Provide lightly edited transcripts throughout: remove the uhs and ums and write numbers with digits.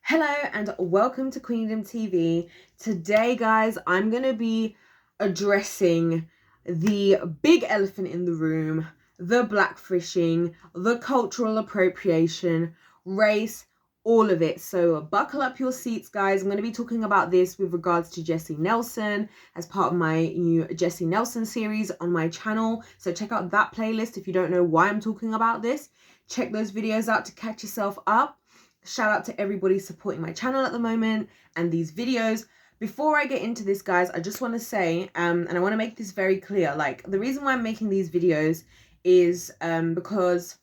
Hello and welcome to Queendom TV. Today, guys, I'm going to be addressing the big elephant in the room, the blackfishing, the cultural appropriation, race, all of it. So buckle up your seats, guys. I'm going to be talking about this with regards to Jesy Nelson as part of my new Jesy Nelson series on my channel. So check out that playlist if you don't know why I'm talking about this. Check those videos out to catch yourself up. Shout out to everybody supporting my channel at the moment and these videos. Before I get into this, guys, I just want to say, and I want to make this very clear, like the reason why I'm making these videos is because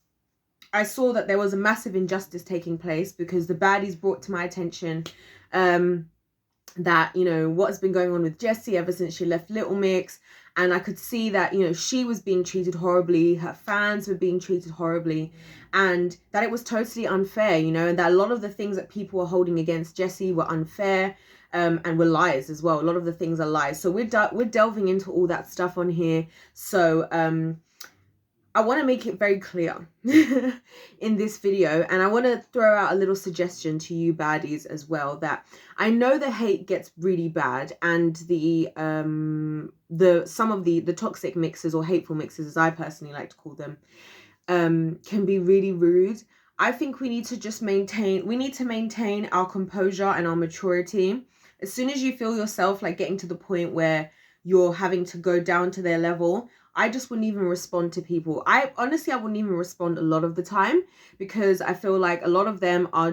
I saw that there was a massive injustice taking place because the baddies brought to my attention that, you know, what has been going on with Jesy ever since she left Little Mix. And I could see that, you know, she was being treated horribly, her fans were being treated horribly, and that it was totally unfair, you know, and that a lot of the things that people were holding against Jesy were unfair and were lies as well. A lot of the things are lies. So we're delving into all that stuff on here. So I want to make it very clear in this video, and I want to throw out a little suggestion to you baddies as well, that I know the hate gets really bad, and the some of the toxic mixes or hateful mixes, as I personally like to call them, can be really rude. I think we need to maintain our composure and our maturity. As soon as you feel yourself like getting to the point where you're having to go down to their level, I just wouldn't even respond to people. I wouldn't even respond a lot of the time, because I feel like a lot of them are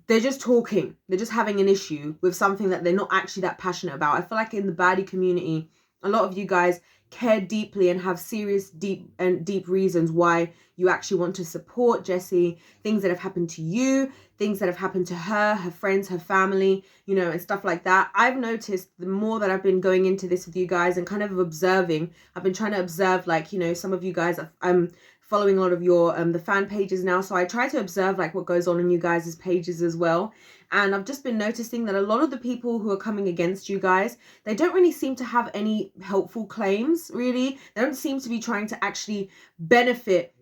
they're just talking. They're just having an issue with something that they're not actually that passionate about. I feel like in the baddie community, a lot of you guys care deeply and have serious, deep reasons why you actually want to support Jesy. Things that have happened to you, things that have happened to her friends, her family, you know, and stuff like that. I've noticed the more that I've been going into this with you guys and kind of observing, I've been trying to observe, like, you know, some of you guys, I'm following a lot of your the fan pages now, so I try to observe like what goes on in you guys' pages as well. And I've just been noticing that a lot of the people who are coming against you guys, they don't really seem to have any helpful claims, really. They don't seem to be trying to actually benefit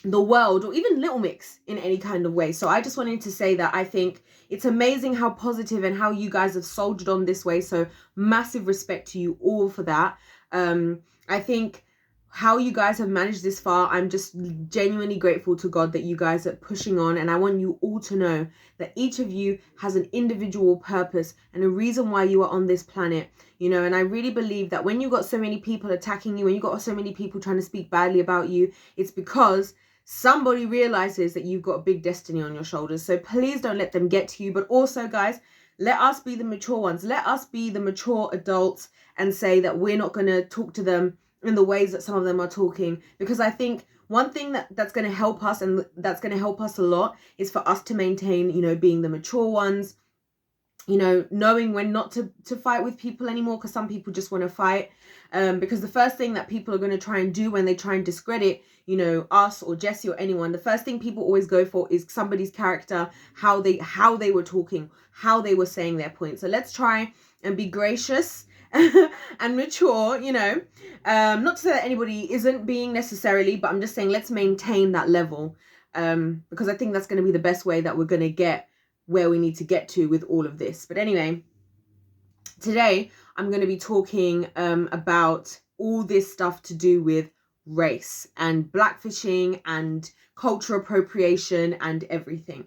the world or even Little Mix in any kind of way. So I just wanted to say that I think it's amazing how positive and how you guys have soldiered on this way. So massive respect to you all for that. I think how you guys have managed this far, I'm just genuinely grateful to God that you guys are pushing on. And I want you all to know that each of you has an individual purpose and a reason why you are on this planet, you know. And I really believe that when you got so many people attacking you, when you got so many people trying to speak badly about you, it's because somebody realizes that you've got a big destiny on your shoulders. So please don't let them get to you. But also, guys, let us be the mature ones. Let us be the mature adults and say that we're not going to talk to them in the ways that some of them are talking. Because I think one thing that's going to help us, and that's going to help us a lot, is for us to maintain, you know, being the mature ones, you know, knowing when not to fight with people anymore, because some people just want to fight. Because the first thing that people are going to try and do when they try and discredit, you know, us or Jesy or anyone, the first thing people always go for is somebody's character, how they were talking, how they were saying their point. So let's try and be gracious and mature, you know. Not to say that anybody isn't being necessarily, but I'm just saying let's maintain that level, because I think that's going to be the best way that we're going to get where we need to get to with all of this. But anyway, today I'm going to be talking about all this stuff to do with race and blackfishing and cultural appropriation and everything.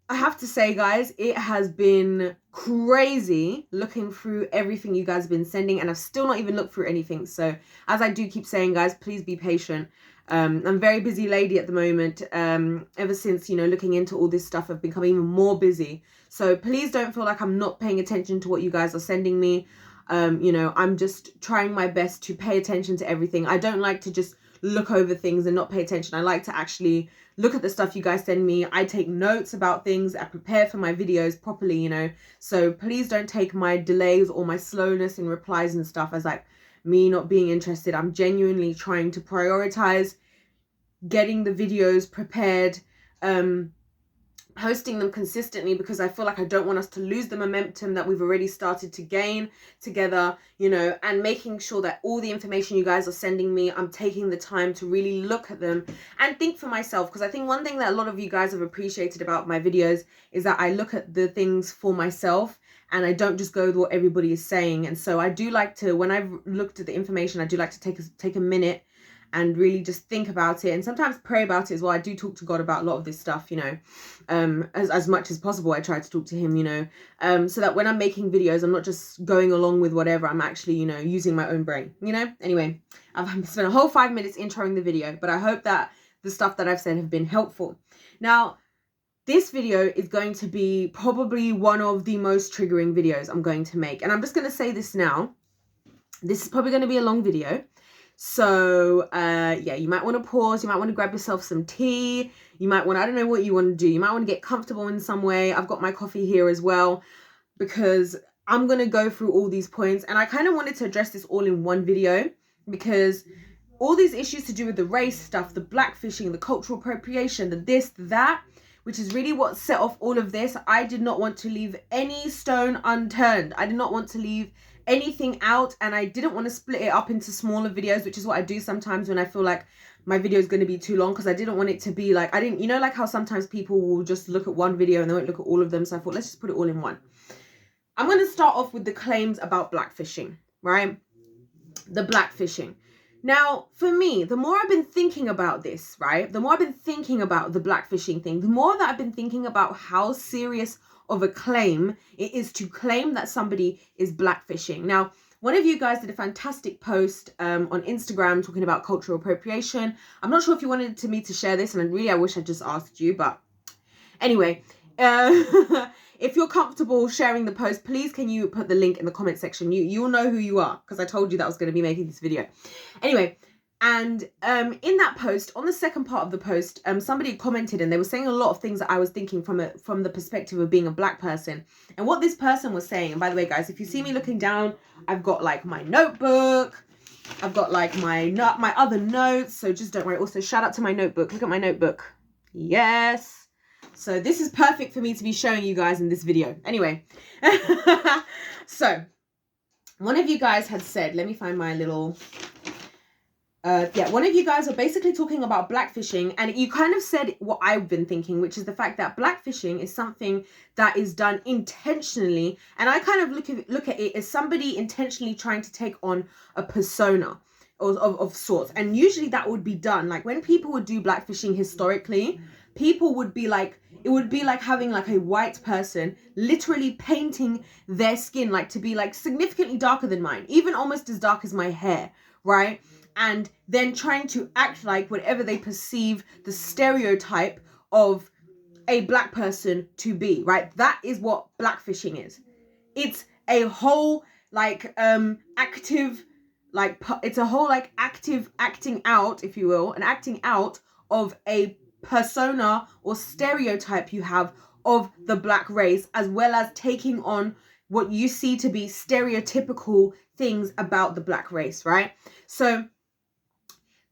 I have to say, guys, it has been crazy looking through everything you guys have been sending, and I've still not even looked through anything. So as I do keep saying, guys, please be patient. I'm a very busy lady at the moment. Ever since, you know, looking into all this stuff, I've become even more busy. So please don't feel like I'm not paying attention to what you guys are sending me. You know, I'm just trying my best to pay attention to everything. I don't like to just look over things and not pay attention. I like to actually look at the stuff you guys send me. I take notes about things. I prepare for my videos properly, you know. So please don't take my delays or my slowness in replies and stuff as like me not being interested. I'm genuinely trying to prioritize getting the videos prepared posting them consistently because I feel like I don't want us to lose the momentum that we've already started to gain together, you know, and making sure that all the information you guys are sending me, I'm taking the time to really look at them and think for myself. Because I think one thing that a lot of you guys have appreciated about my videos is that I look at the things for myself and I don't just go with what everybody is saying. And so I do like to, when I've looked at the information, I do like to take a minute and really just think about it, and sometimes pray about it as well. I do talk to God about a lot of this stuff, you know, as much as possible. I try to talk to him, you know, so that when I'm making videos, I'm not just going along with whatever. I'm actually, you know, using my own brain, you know. Anyway, I've spent a whole 5 minutes introing the video, but I hope that the stuff that I've said have been helpful. Now, this video is going to be probably one of the most triggering videos I'm going to make, and I'm just going to say this now. This is probably going to be a long video. So, yeah, you might want to pause. You might want to grab yourself some tea. You might want, I don't know what you want to do. You might want to get comfortable in some way. I've got my coffee here as well because I'm going to go through all these points. And I kind of wanted to address this all in one video because all these issues to do with the race stuff, the blackfishing, the cultural appropriation, the this, the that, which is really what set off all of this. I did not want to leave any stone unturned. I did not want to leave anything out, and I didn't want to split it up into smaller videos, which is what I do sometimes when I feel like my video is going to be too long, because I didn't want it to be like, you know, like how sometimes people will just look at one video and they won't look at all of them. So I thought, let's just put it all in one. I'm going to start off with the claims about blackfishing, right? The blackfishing. Now, for me, the more I've been thinking about this, right, the more I've been thinking about the blackfishing thing, the more that I've been thinking about how serious of a claim it is to claim that somebody is blackfishing. Now, one of you guys did a fantastic post on Instagram talking about cultural appropriation. I'm not sure if you wanted me to share this, and I wish I just asked you, but anyway, if you're comfortable sharing the post, please can you put the link in the comment section? You'll know who you are, because I told you that I was going to be making this video. Anyway, and in that post, on the second part of the post, somebody commented and they were saying a lot of things that I was thinking from the perspective of being a black person. And what this person was saying, and by the way, guys, if you see me looking down, I've got like my notebook, I've got like my other notes, so just don't worry. Also, shout out to my notebook. Look at my notebook. Yes. So this is perfect for me to be showing you guys in this video. Anyway, so one of you guys had said, let me find my little... one of you guys are basically talking about blackfishing, and you kind of said what I've been thinking, which is the fact that blackfishing is something that is done intentionally, and I kind of look at it as somebody intentionally trying to take on a persona of sorts. And usually that would be done, like when people would do blackfishing historically, people would be like, it would be like having like a white person literally painting their skin like to be like significantly darker than mine, even almost as dark as my hair, right? And then trying to act like whatever they perceive the stereotype of a black person to be, right? That is what blackfishing is. It's a whole like active, like it's a whole like active acting out, if you will, an acting out of a persona or stereotype you have of the black race, as well as taking on what you see to be stereotypical things about the black race, right? So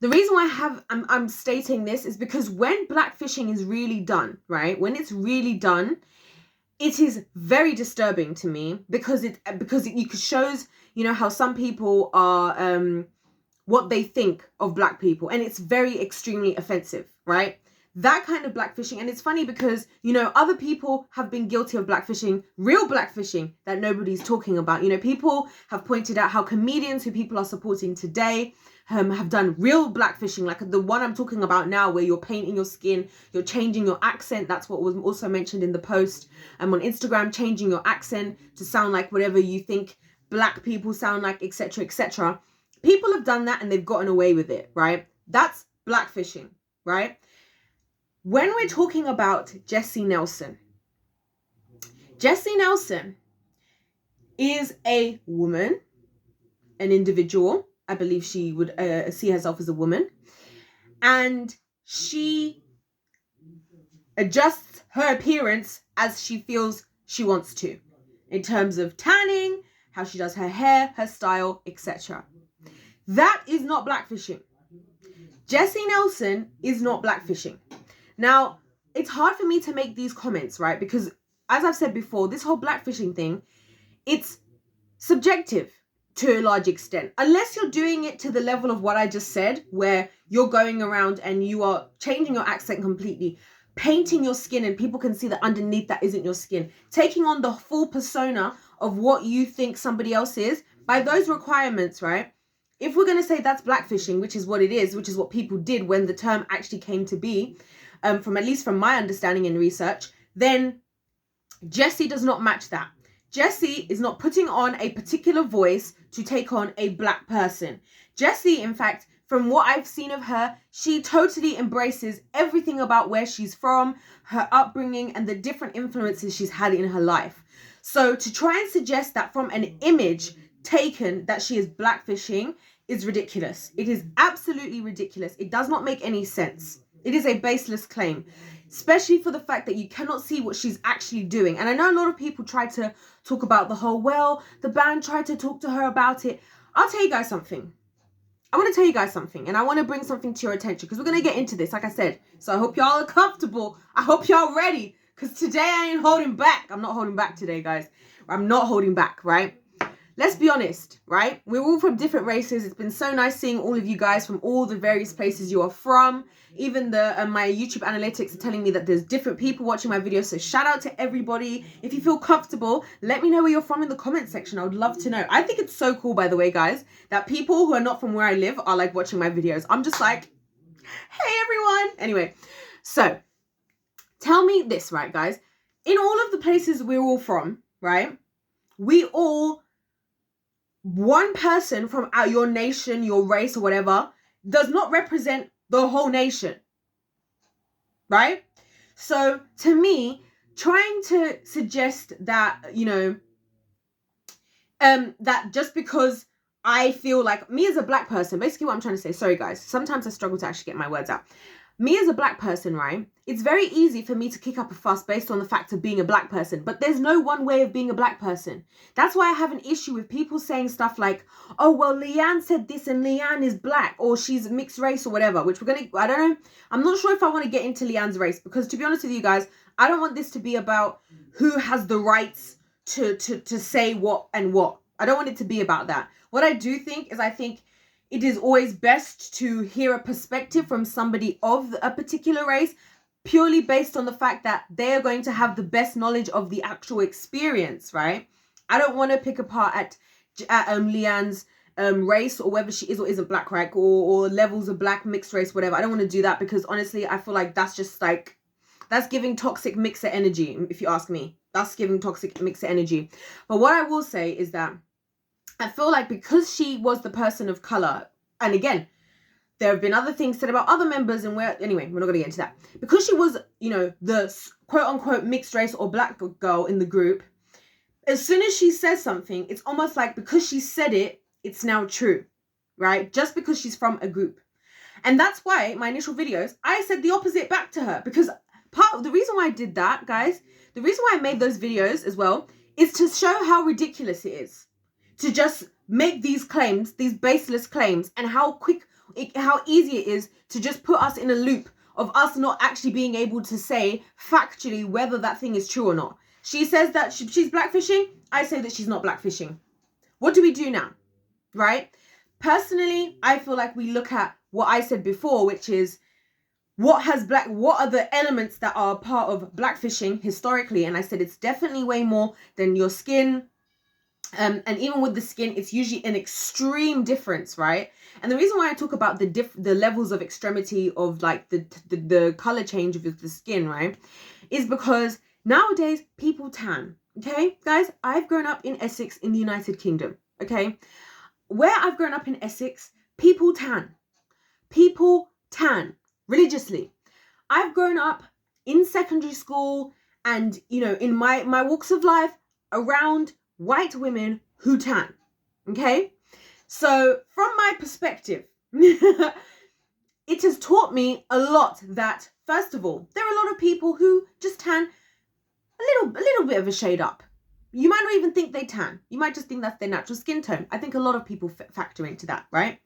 the reason why I'm stating this is because when blackfishing is really done, right? When it's really done, it is very disturbing to me because it shows, you know, how some people are what they think of black people, and it's very extremely offensive, right? That kind of blackfishing. And it's funny because, you know, other people have been guilty of blackfishing, real blackfishing that nobody's talking about. You know, people have pointed out how comedians who people are supporting today have done real blackfishing, like the one I'm talking about now, where you're painting your skin, you're changing your accent. That's what was also mentioned in the post on Instagram, changing your accent to sound like whatever you think black people sound like, etc., etc. People have done that and they've gotten away with it, right? That's blackfishing, right? When we're talking about Jesy Nelson is a woman, an individual. I believe she would see herself as a woman, and she adjusts her appearance as she feels she wants to, in terms of tanning, how she does her hair, her style, etc. That is not blackfishing. Jesy Nelson is not blackfishing. Now, it's hard for me to make these comments, right? Because as I've said before, this whole blackfishing thing, it's subjective to a large extent. Unless you're doing it to the level of what I just said, where you're going around and you are changing your accent completely, painting your skin and people can see that underneath that isn't your skin, taking on the full persona of what you think somebody else is, by those requirements, right? If we're going to say that's blackfishing, which is what it is, which is what people did when the term actually came to be, from at least from my understanding and research, then Jesy does not match that. Jesy is not putting on a particular voice to take on a black person. Jesy, in fact, from what I've seen of her, she totally embraces everything about where she's from, her upbringing, and the different influences she's had in her life. So to try and suggest that from an image taken that she is blackfishing is ridiculous. It is absolutely ridiculous. It does not make any sense. It is a baseless claim, especially for the fact that you cannot see what she's actually doing. And I know a lot of people try to talk about the whole, well, the band tried to talk to her about it. I'll tell you guys something. I want to tell you guys something, and I want to bring something to your attention because we're going to get into this, like I said. So I hope y'all are comfortable. I hope y'all ready, because today I ain't holding back. I'm not holding back today, guys. I'm not holding back, right? Let's be honest, right? We're all from different races. It's been so nice seeing all of you guys from all the various places you are from. Even my YouTube analytics are telling me that there's different people watching my videos. So shout out to everybody. If you feel comfortable, let me know where you're from in the comment section. I would love to know. I think it's so cool, by the way, guys, that people who are not from where I live are like watching my videos. I'm just like, hey, everyone. Anyway, so tell me this, right, guys? In all of the places we're all from, right? We all... one person from your nation, your race or whatever, does not represent the whole nation, right? So to me, trying to suggest that, that just because I feel like me as a black person, basically what I'm trying to say, sorry guys, sometimes I struggle to actually get my words out. Me as a black person, right? It's very easy for me to kick up a fuss based on the fact of being a black person, but there's no one way of being a black person. That's why I have an issue with people saying stuff like, oh, well, Leanne said this and Leanne is black or she's mixed race or whatever, which I don't know. I'm not sure if I want to get into Leanne's race because, to be honest with you guys, I don't want this to be about who has the rights to say what and what. I don't want it to be about that. What I do think is I think it is always best to hear a perspective from somebody of a particular race, purely based on the fact that they are going to have the best knowledge of the actual experience, right? I don't want to pick apart at Leanne's race or whether she is or isn't black, right? Or levels of black, mixed race, whatever. I don't want to do that because honestly, I feel like that's just like, that's giving toxic mixer energy, if you ask me. That's giving toxic mixer energy. But what I will say is that I feel like because she was the person of color, and again, there have been other things said about other members and anyway, we're not going to get into that. Because she was, the quote unquote mixed race or black girl in the group, as soon as she says something, it's almost like because she said it, it's now true, right? Just because she's from a group. And that's why my initial videos, I said the opposite back to her, because part of the reason why I did that, guys, the reason why I made those videos as well, is to show how ridiculous it is to just make these claims, these baseless claims, and how easy it is to just put us in a loop of us not actually being able to say factually whether that thing is true or not. She says that she's blackfishing. I say that she's not blackfishing. What do we do now, right? Personally, I feel like we look at what I said before, which is what are the elements that are part of blackfishing historically? And I said it's definitely way more than your skin. And even with the skin, it's usually an extreme difference, right? And the reason why I talk about the levels of extremity of like the color change of the skin, right, is because nowadays people tan. Okay, guys, I've grown up in Essex in the United Kingdom. Okay, where I've grown up in Essex, people tan religiously. I've grown up in secondary school and in my walks of life around white women who tan. Okay, so from my perspective, it has taught me a lot that, first of all, there are a lot of people who just tan a little bit of a shade up. You might not even think they tan. You might just think that's their natural skin tone. I think a lot of people factor into that, right?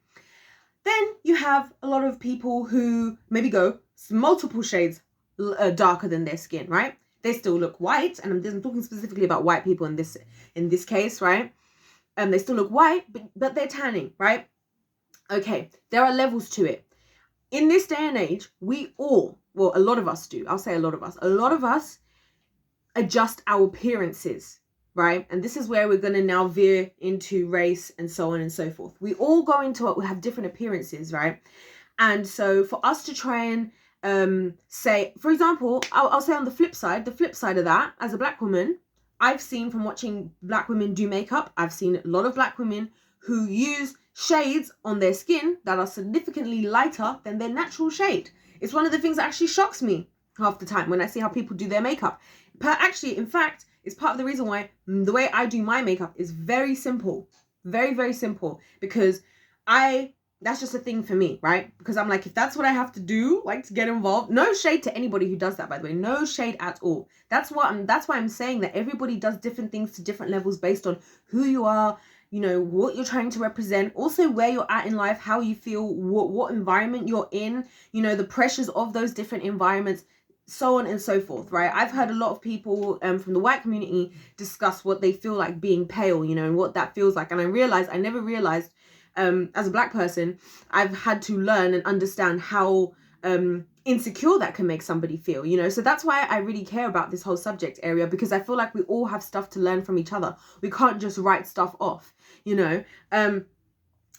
Then you have a lot of people who maybe go multiple shades darker than their skin, right? They still look white, and I'm talking specifically about white people in this case, right? They still look white, but they're tanning, right? Okay, there are levels to it. In this day and age, we all, well, a lot of us do. I'll say a lot of us adjust our appearances, right? And this is where we're going to now veer into race and so on and so forth. We all go into it, we have different appearances, right? And so for us to try and say, for example, I'll say on the flip side of that, as a black woman, I've seen from watching black women do makeup, I've seen a lot of black women who use shades on their skin that are significantly lighter than their natural shade. It's one of the things that actually shocks me half the time when I see how people do their makeup. But actually, in fact, it's part of the reason why the way I do my makeup is very simple. Very, very simple. Because that's just a thing for me, right? Because I'm like, if that's what I have to do, like to get involved, no shade to anybody who does that, by the way, no shade at all. That's why I'm saying that everybody does different things to different levels based on who you are, you know, what you're trying to represent, also where you're at in life, how you feel, what environment you're in, you know, the pressures of those different environments, so on and so forth, right? I've heard a lot of people from the white community discuss what they feel like being pale, you know, and what that feels like. And I never realized, as a black person, I've had to learn and understand how insecure that can make somebody feel, you know. So that's why I really care about this whole subject area, because I feel like we all have stuff to learn from each other. We can't just write stuff off, you know,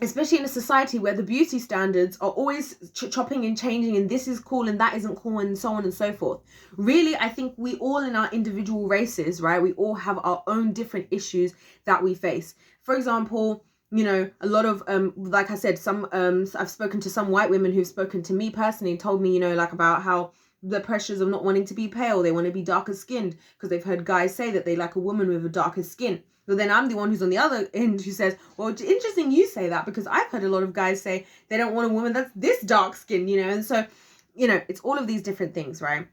especially in a society where the beauty standards are always chopping and changing, and this is cool and that isn't cool, and so on and so forth. Really, I think we all, in our individual races, right, we all have our own different issues that we face. For example, you know, a lot of, like I said, I've spoken to some white women who've spoken to me personally and told me, you know, like about how the pressures of not wanting to be pale, they want to be darker skinned because they've heard guys say that they like a woman with a darker skin. But then I'm the one who's on the other end who says, well, it's interesting you say that, because I've heard a lot of guys say they don't want a woman that's this dark skinned, you know. And so, you know, it's all of these different things, right?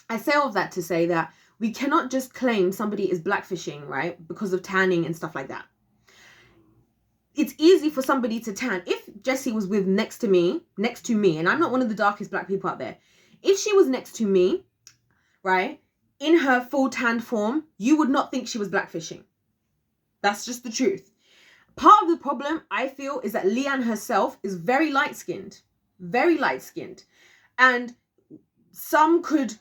I say all of that to say that we cannot just claim somebody is blackfishing, right, because of tanning and stuff like that. It's easy for somebody to tan. If Jesy was next to me, and I'm not one of the darkest black people out there, if she was next to me, right, in her full tanned form, you would not think she was blackfishing. That's just the truth. Part of the problem, I feel, is that Leanne herself is very light-skinned. Very light-skinned. And some could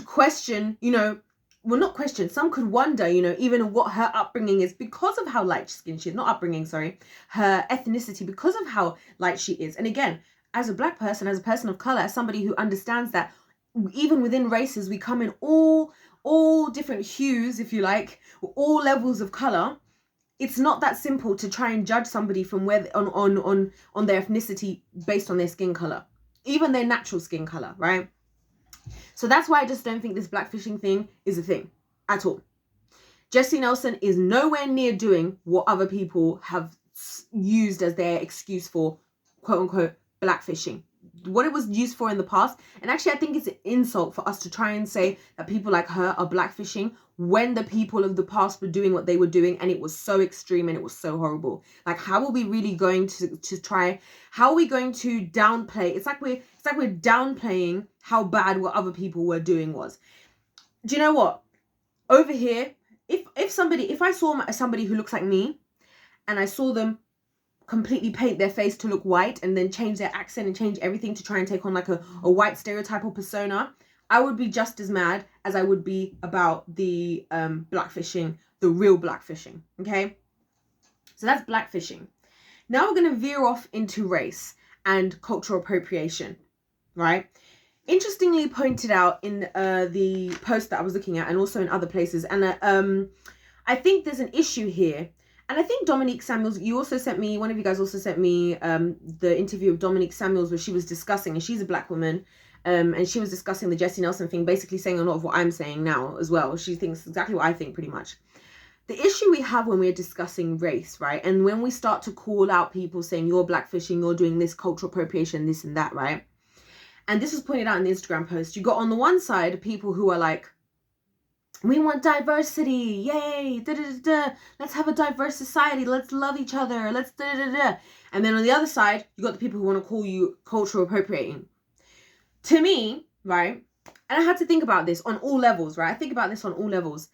question, you know, well, not question, some could wonder, you know, even what her upbringing is because of how light skinned she is. Not upbringing, sorry. Her ethnicity, because of how light she is. And again, as a black person, as a person of color, as somebody who understands that even within races, we come in all different hues, if you like, all levels of color. It's not that simple to try and judge somebody from where on their ethnicity based on their skin color, even their natural skin color, right? So that's why I just don't think this blackfishing thing is a thing at all. Jesy Nelson is nowhere near doing what other people have used as their excuse for quote unquote blackfishing. What it was used for in the past. And actually, I think it's an insult for us to try and say that people like her are blackfishing when the people of the past were doing what they were doing, and it was so extreme and it was so horrible. Like, how are we really going to try? How are we going to downplay? It's like we're downplaying how bad what other people were doing was. Do you know what? Over here, if I saw somebody who looks like me, and I saw them completely paint their face to look white and then change their accent and change everything to try and take on like a white stereotypal persona, I would be just as mad as I would be about the blackfishing, the real blackfishing. Okay, so that's blackfishing. Now we're going to veer off into race and cultural appropriation, right? Interestingly pointed out in the post that I was looking at, and also in other places, and I think there's an issue here. And I think Dominique Samuels, one of you guys also sent me the interview of Dominique Samuels where she was discussing, and she's a black woman, and she was discussing the Jesy Nelson thing, basically saying a lot of what I'm saying now as well. She thinks exactly what I think, pretty much. The issue we have when we're discussing race, right, and when we start to call out people saying you're blackfishing, you're doing this cultural appropriation, this and that, right? And this was pointed out in the Instagram post. You got on the one side people who are like, we want diversity, yay, da-da-da-da. Let's have a diverse society, let's love each other, let's da-da-da-da. And then on the other side, you got the people who want to call you cultural appropriating. To me, right, And I had to think about this on all levels, right? I think about this on all levels.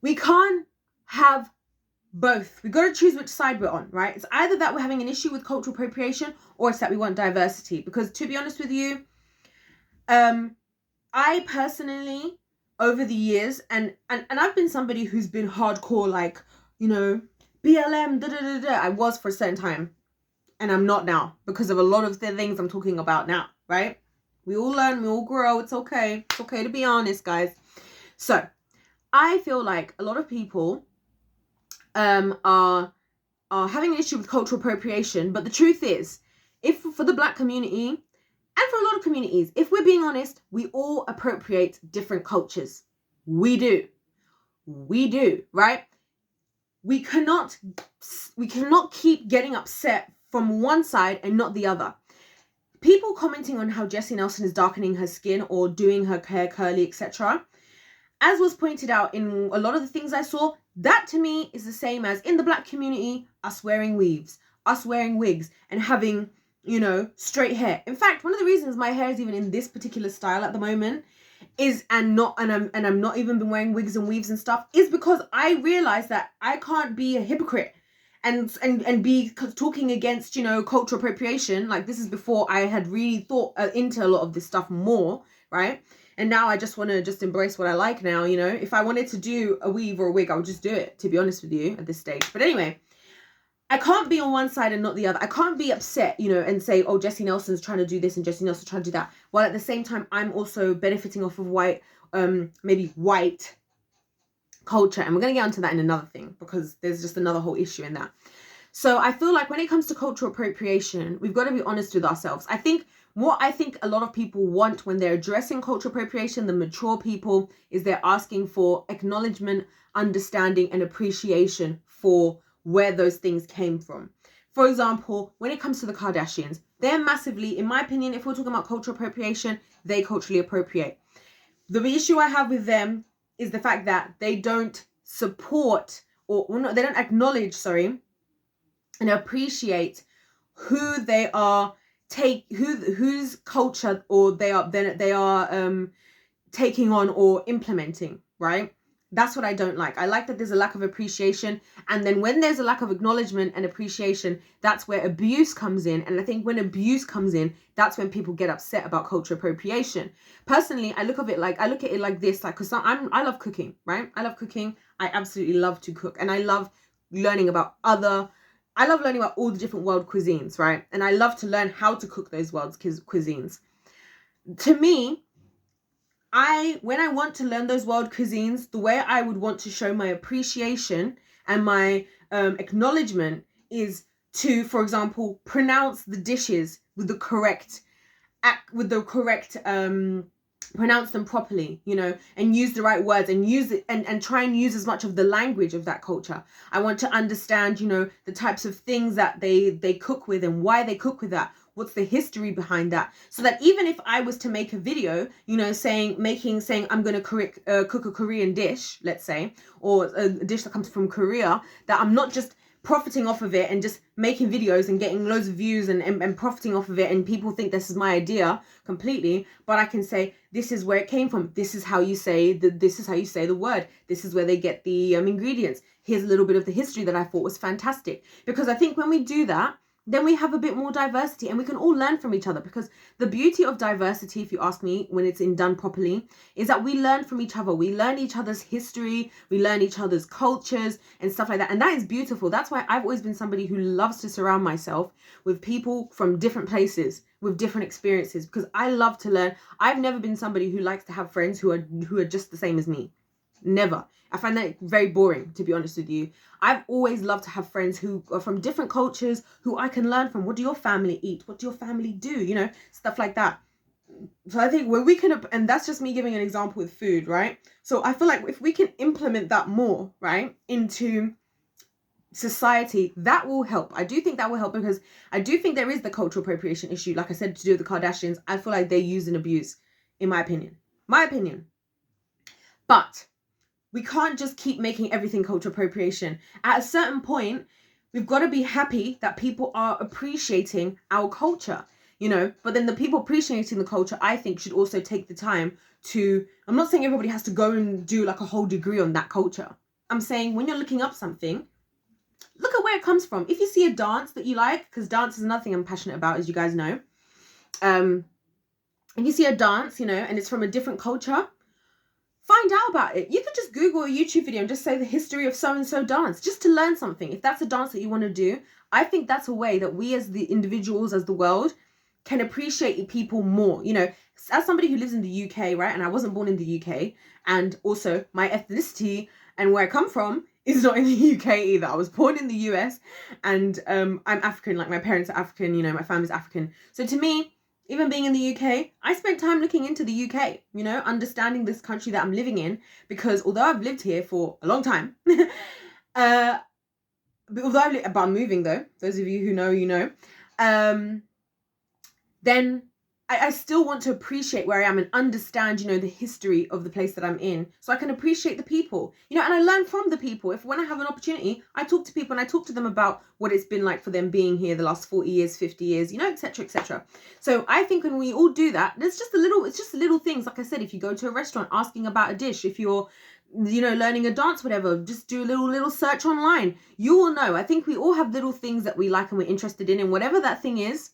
We can't have both. We got to choose which side we're on, right? It's either that we're having an issue with cultural appropriation, or it's that we want diversity. Because to be honest with you, I personally, over the years, and I've been somebody who's been hardcore, like, you know, BLM, I was for a certain time, and I'm not now because of a lot of the things I'm talking about now, right? We all learn, we all grow. It's okay. It's okay to be honest, guys. So I feel like a lot of people are having an issue with cultural appropriation, but the truth is, if for the Black community and for a lot of communities, if we're being honest, we all appropriate different cultures. We do, right? We cannot keep getting upset from one side and not the other. People commenting on how Jesy Nelson is darkening her skin or doing her hair curly, etc., as was pointed out in a lot of the things I saw, that to me is the same as in the Black community, us wearing weaves, us wearing wigs, and having, you know, straight hair. In fact, one of the reasons my hair is even in this particular style at the moment is, I'm not even been wearing wigs and weaves and stuff, is because I realized that I can't be a hypocrite and be talking against, you know, cultural appropriation. Like, this is before I had really thought into a lot of this stuff more, right? And now I just want to just embrace what I like now, you know. If I wanted to do a weave or a wig, I would just do it, to be honest with you, at this stage. But anyway, I can't be on one side and not the other. I can't be upset, you know, and say, oh, Jesy Nelson's trying to do this and Jesy Nelson's trying to do that. While at the same time, I'm also benefiting off of maybe white culture. And we're going to get onto that in another thing, because there's just another whole issue in that. So I feel like when it comes to cultural appropriation, we've got to be honest with ourselves. What I think a lot of people want when they're addressing cultural appropriation, the mature people, is they're asking for acknowledgement, understanding, and appreciation for where those things came from. For example, when it comes to the Kardashians, they're massively, in my opinion, if we're talking about cultural appropriation, they culturally appropriate. The issue I have with them is the fact that they don't support they don't acknowledge, and appreciate who they are, whose culture or they are taking on or implementing, right? That's what I don't like. I like that there's a lack of appreciation, and then when there's a lack of acknowledgement and appreciation, that's where abuse comes in. And I think when abuse comes in, that's when people get upset about cultural appropriation. Personally, I look at it like this, like, because I love cooking, right? I love cooking. I absolutely love to cook, and I love learning about all the different world cuisines, right? And I love to learn how to cook those world cuisines. To me, when I want to learn those world cuisines, the way I would want to show my appreciation and my acknowledgement is to, for example, pronounce the dishes with the correct pronounce them properly, you know, and use the right words, and use it and try and use as much of the language of that culture. I want to understand, you know, the types of things that they cook with and why they cook with that. What's the history behind that? So that even if I was to make a video, you know, saying I'm going to cook a Korean dish, let's say, or a dish that comes from Korea, that I'm not just profiting off of it and just making videos and getting loads of views and profiting off of it, and people think this is my idea completely, but I can say, this is where it came from, this is how you say the word, this is where they get the ingredients, here's a little bit of the history that I thought was fantastic. Because I think when we do that, then we have a bit more diversity and we can all learn from each other. Because the beauty of diversity, if you ask me, when it's done properly, is that we learn from each other. We learn each other's history, we learn each other's cultures and stuff like that. And that is beautiful. That's why I've always been somebody who loves to surround myself with people from different places, with different experiences, because I love to learn. I've never been somebody who likes to have friends who are just the same as me. Never. I find that very boring, to be honest with you. I've always loved to have friends who are from different cultures, who I can learn from. What do your family eat? What do your family do? You know, stuff like that. So I think when we can, and that's just me giving an example with food, right? So I feel like if we can implement that more, right, into society, that will help. I do think that will help, because I do think there is the cultural appropriation issue. Like I said, to do with the Kardashians, I feel like they use and abuse, in my opinion. But we can't just keep making everything cultural appropriation. At a certain point, we've got to be happy that people are appreciating our culture. you know. But then the people appreciating the culture, I think, should also take the time to, I'm not saying everybody has to go and do like a whole degree on that culture. I'm saying when you're looking up something, look at where it comes from. If you see a dance that you like, because dance is nothing I'm passionate about, as you guys know. If you see a dance, you know, and it's from a different culture, find out about it. You could just Google a YouTube video and just say the history of so-and-so dance, just to learn something. If that's a dance that you want to do, I think that's a way that we as the individuals, as the world, can appreciate people more. You know, as somebody who lives in the UK, right, and I wasn't born in the UK, and also my ethnicity and where I come from is not in the UK either. I was born in the US, and I'm African, like my parents are African, you know, my family's African. So to me, even being in the UK, I spent time looking into the UK, you know, understanding this country that I'm living in, because although I've lived here for a long time, but I'm moving though, those of you who know, you know, then I still want to appreciate where I am and understand, you know, the history of the place that I'm in, so I can appreciate the people, you know, and I learn from the people. If when I have an opportunity, I talk to people and I talk to them about what it's been like for them being here the last 40 years, 50 years, you know, etc., etc. So I think when we all do that, it's just little things. Like I said, if you go to a restaurant asking about a dish, if you're, you know, learning a dance, whatever, just do a little search online. You will know. I think we all have little things that we like and we're interested in, and whatever that thing is,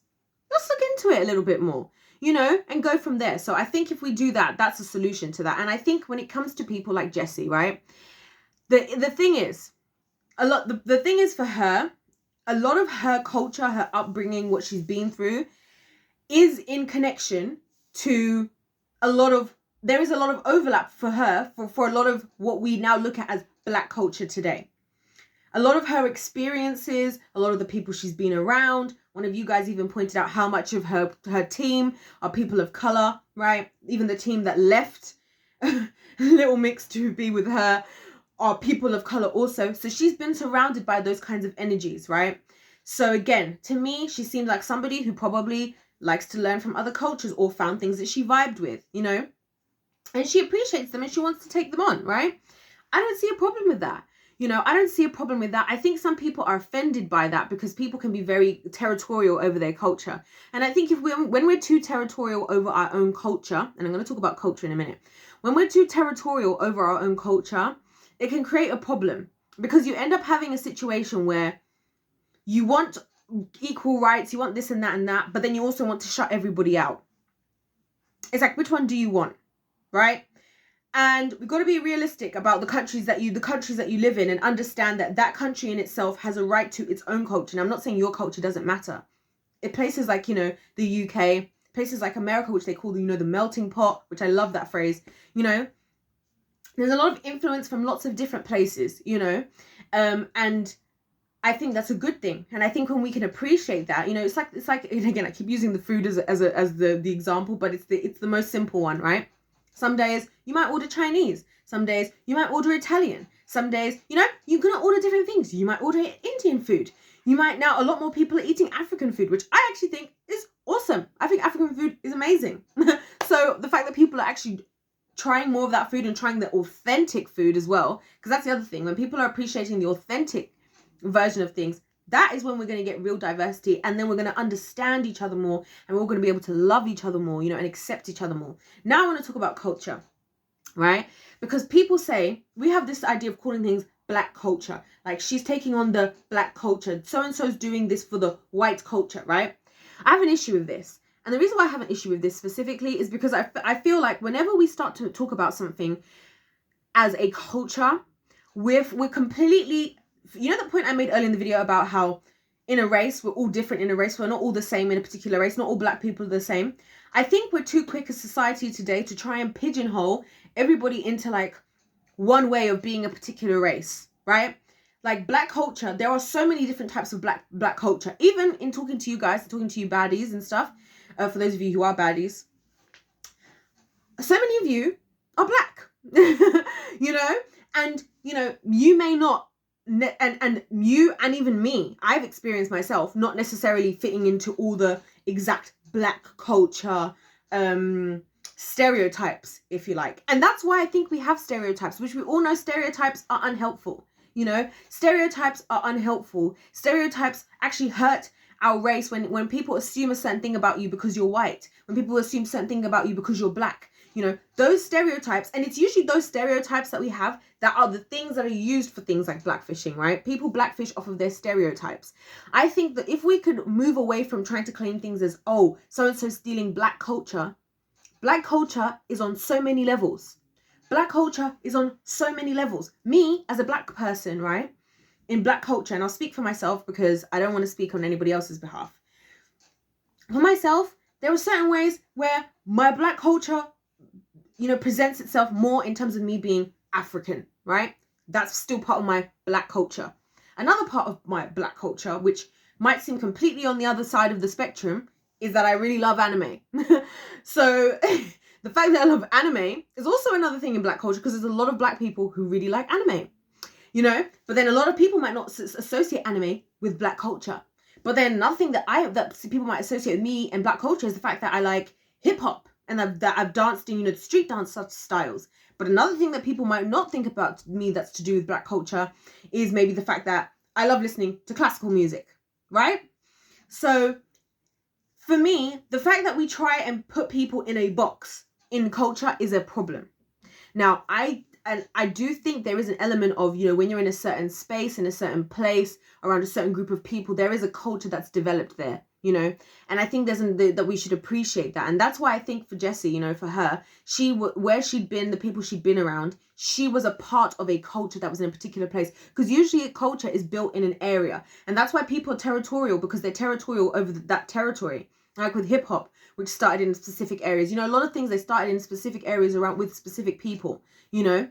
let's look into it a little bit more, you know, and go from there. So I think if we do that, that's a solution to that. And I think when it comes to people like Jesy, right, the thing is, the thing is for her, a lot of her culture, her upbringing, what she's been through is in connection to there is a lot of overlap for her for a lot of what we now look at as Black culture today. A lot of her experiences, a lot of the people she's been around. One of you guys even pointed out how much of her team are people of color, right? Even the team that left Little Mix to be with her are people of color also. So she's been surrounded by those kinds of energies, right? So again, to me, she seemed like somebody who probably likes to learn from other cultures or found things that she vibed with, you know? And she appreciates them and she wants to take them on, right? I don't see a problem with that. You know, I don't see a problem with that. I think some people are offended by that because people can be very territorial over their culture. And I think when we're too territorial over our own culture, and I'm going to talk about culture in a minute, when we're too territorial over our own culture, it can create a problem, because you end up having a situation where you want equal rights, you want this and that, but then you also want to shut everybody out. It's like, which one do you want, right? And we've got to be realistic about the countries that you live in, and understand that country in itself has a right to its own culture. And I'm not saying your culture doesn't matter. In places like, you know, the UK, places like America, which they call, you know, the melting pot, which I love that phrase, you know, there's a lot of influence from lots of different places, you know, and I think that's a good thing. And I think when we can appreciate that, you know, it's like, and again, I keep using the food as the example, but it's the most simple one, right? Some days you might order Chinese. Some days you might order Italian. Some days, you know, you're going to order different things. You might order Indian food. You might now, a lot more people are eating African food, which I actually think is awesome. I think African food is amazing. So the fact that people are actually trying more of that food and trying the authentic food as well, because that's the other thing. When people are appreciating the authentic version of things, that is when we're going to get real diversity, and then we're going to understand each other more, and we're all going to be able to love each other more, you know, and accept each other more. Now I want to talk about culture, right? Because people say, we have this idea of calling things Black culture. Like, she's taking on the Black culture. So-and-so's doing this for the white culture, right? I have an issue with this. And the reason why I have an issue with this specifically is because I feel like whenever we start to talk about something as a culture, we're completely... You know the point I made earlier in the video about how in a race, we're all different in a race. We're not all the same in a particular race. Not all Black people are the same. I think we're too quick as society today to try and pigeonhole everybody into like one way of being a particular race, right? Like Black culture, there are so many different types of black culture. Even in talking to you guys, talking to you baddies and stuff, for those of you who are baddies, so many of you are Black, you know? And, you know, you may not, and you and even me, I've experienced myself not necessarily fitting into all the exact Black culture stereotypes, if you like. And that's why I think we have stereotypes, which we all know stereotypes are unhelpful. You know, stereotypes are unhelpful. Stereotypes actually hurt our race, when people assume a certain thing about you because you're white, when people assume a certain thing about you because you're black, you know, those stereotypes, and it's usually those stereotypes that we have that are the things that are used for things like blackfishing, right? People blackfish off of their stereotypes. I think that if we could move away from trying to claim things as, oh, so-and-so stealing black culture is on so many levels. Black culture is on so many levels. Me, as a black person, right, in black culture, and I'll speak for myself because I don't want to speak on anybody else's behalf. For myself, there are certain ways where my black culture, you know, presents itself more in terms of me being African, right? That's still part of my black culture. Another part of my black culture, which might seem completely on the other side of the spectrum, is that I really love anime. So the fact that I love anime is also another thing in black culture, because there's a lot of black people who really like anime, you know? But then a lot of people might not associate anime with black culture. But then another thing that people might associate with me and black culture is the fact that I like hip hop, and that I've danced in, you know, street dance such styles. But another thing that people might not think about me that's to do with black culture is maybe the fact that I love listening to classical music, right? So for me, the fact that we try and put people in a box in culture is a problem. Now, I do think there is an element of, you know, when you're in a certain space, in a certain place, around a certain group of people, there is a culture that's developed there, you know, and I think that we should appreciate that. And that's why I think for Jesy, you know, for her, where she'd been, the people she'd been around, she was a part of a culture that was in a particular place, because usually a culture is built in an area, and that's why people are territorial, because they're territorial over that territory. Like with hip hop, which started in specific areas, you know, a lot of things, they started in specific areas around with specific people, you know.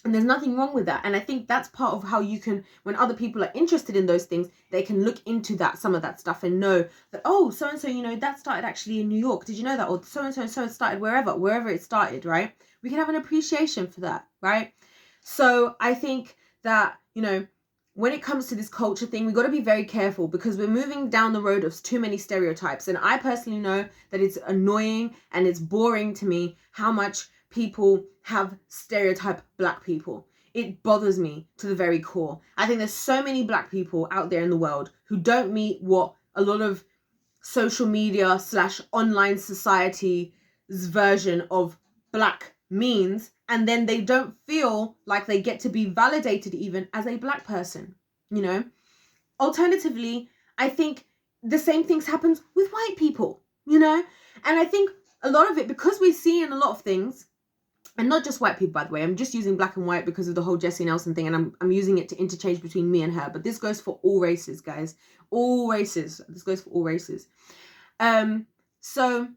And there's nothing wrong with that. And I think that's part of how you can, when other people are interested in those things, they can look into some of that stuff and know that, oh, so-and-so, you know, that started actually in New York. Did you know that? Or so-and-so started wherever it started, right? We can have an appreciation for that, right? So I think that, you know, when it comes to this culture thing, we've got to be very careful, because we're moving down the road of too many stereotypes. And I personally know that it's annoying and it's boring to me how much people have stereotype black people. It bothers me to the very core. I think there's so many black people out there in the world who don't meet what a lot of social media / online society's version of black means, and then they don't feel like they get to be validated even as a black person, you know. Alternatively, I think the same things happens with white people, you know. And I think a lot of it, because we see in a lot of things, and not just white people, by the way, I'm just using black and white because of the whole Jesy Nelson thing, and I'm using it to interchange between me and her, but this goes for all races, guys. All races. This goes for all races. So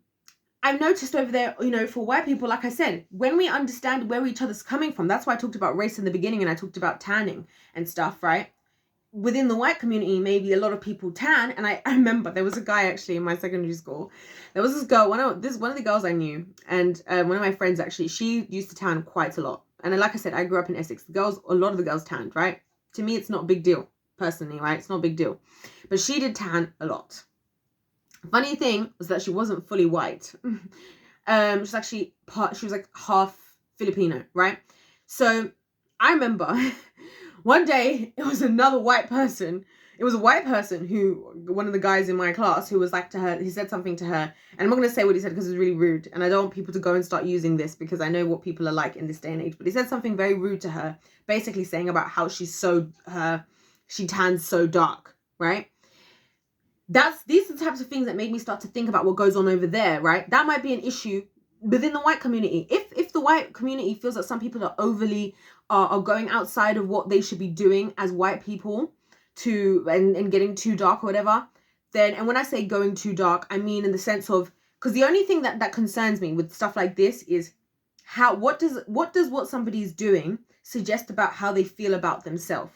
I've noticed over there, you know, for white people, like I said, when we understand where each other's coming from, that's why I talked about race in the beginning, and I talked about tanning and stuff, right? Within the white community, maybe a lot of people tan, and I remember there was a guy actually in my secondary school. There was this girl, one of the girls I knew, and one of my friends actually, she used to tan quite a lot. And like I said, I grew up in Essex. A lot of the girls tanned, right? To me, it's not a big deal, personally, right? It's not a big deal. But she did tan a lot. Funny thing was that she wasn't fully white. She's actually she was like half Filipino, right? So I remember one day it was another white person. It was a white person one of the guys in my class, who was like to her, he said something to her, and I'm not going to say what he said because it's really rude, and I don't want people to go and start using this because I know what people are like in this day and age, but he said something very rude to her, basically saying about how she tans so dark, right? These are the types of things that made me start to think about what goes on over there, right? That might be an issue within the white community. If the white community feels that some people are overly are going outside of what they should be doing as white people and getting too dark or whatever, then, and when I say going too dark, I mean in the sense of, because the only thing that concerns me with stuff like this is what does what somebody's doing suggest about how they feel about themselves.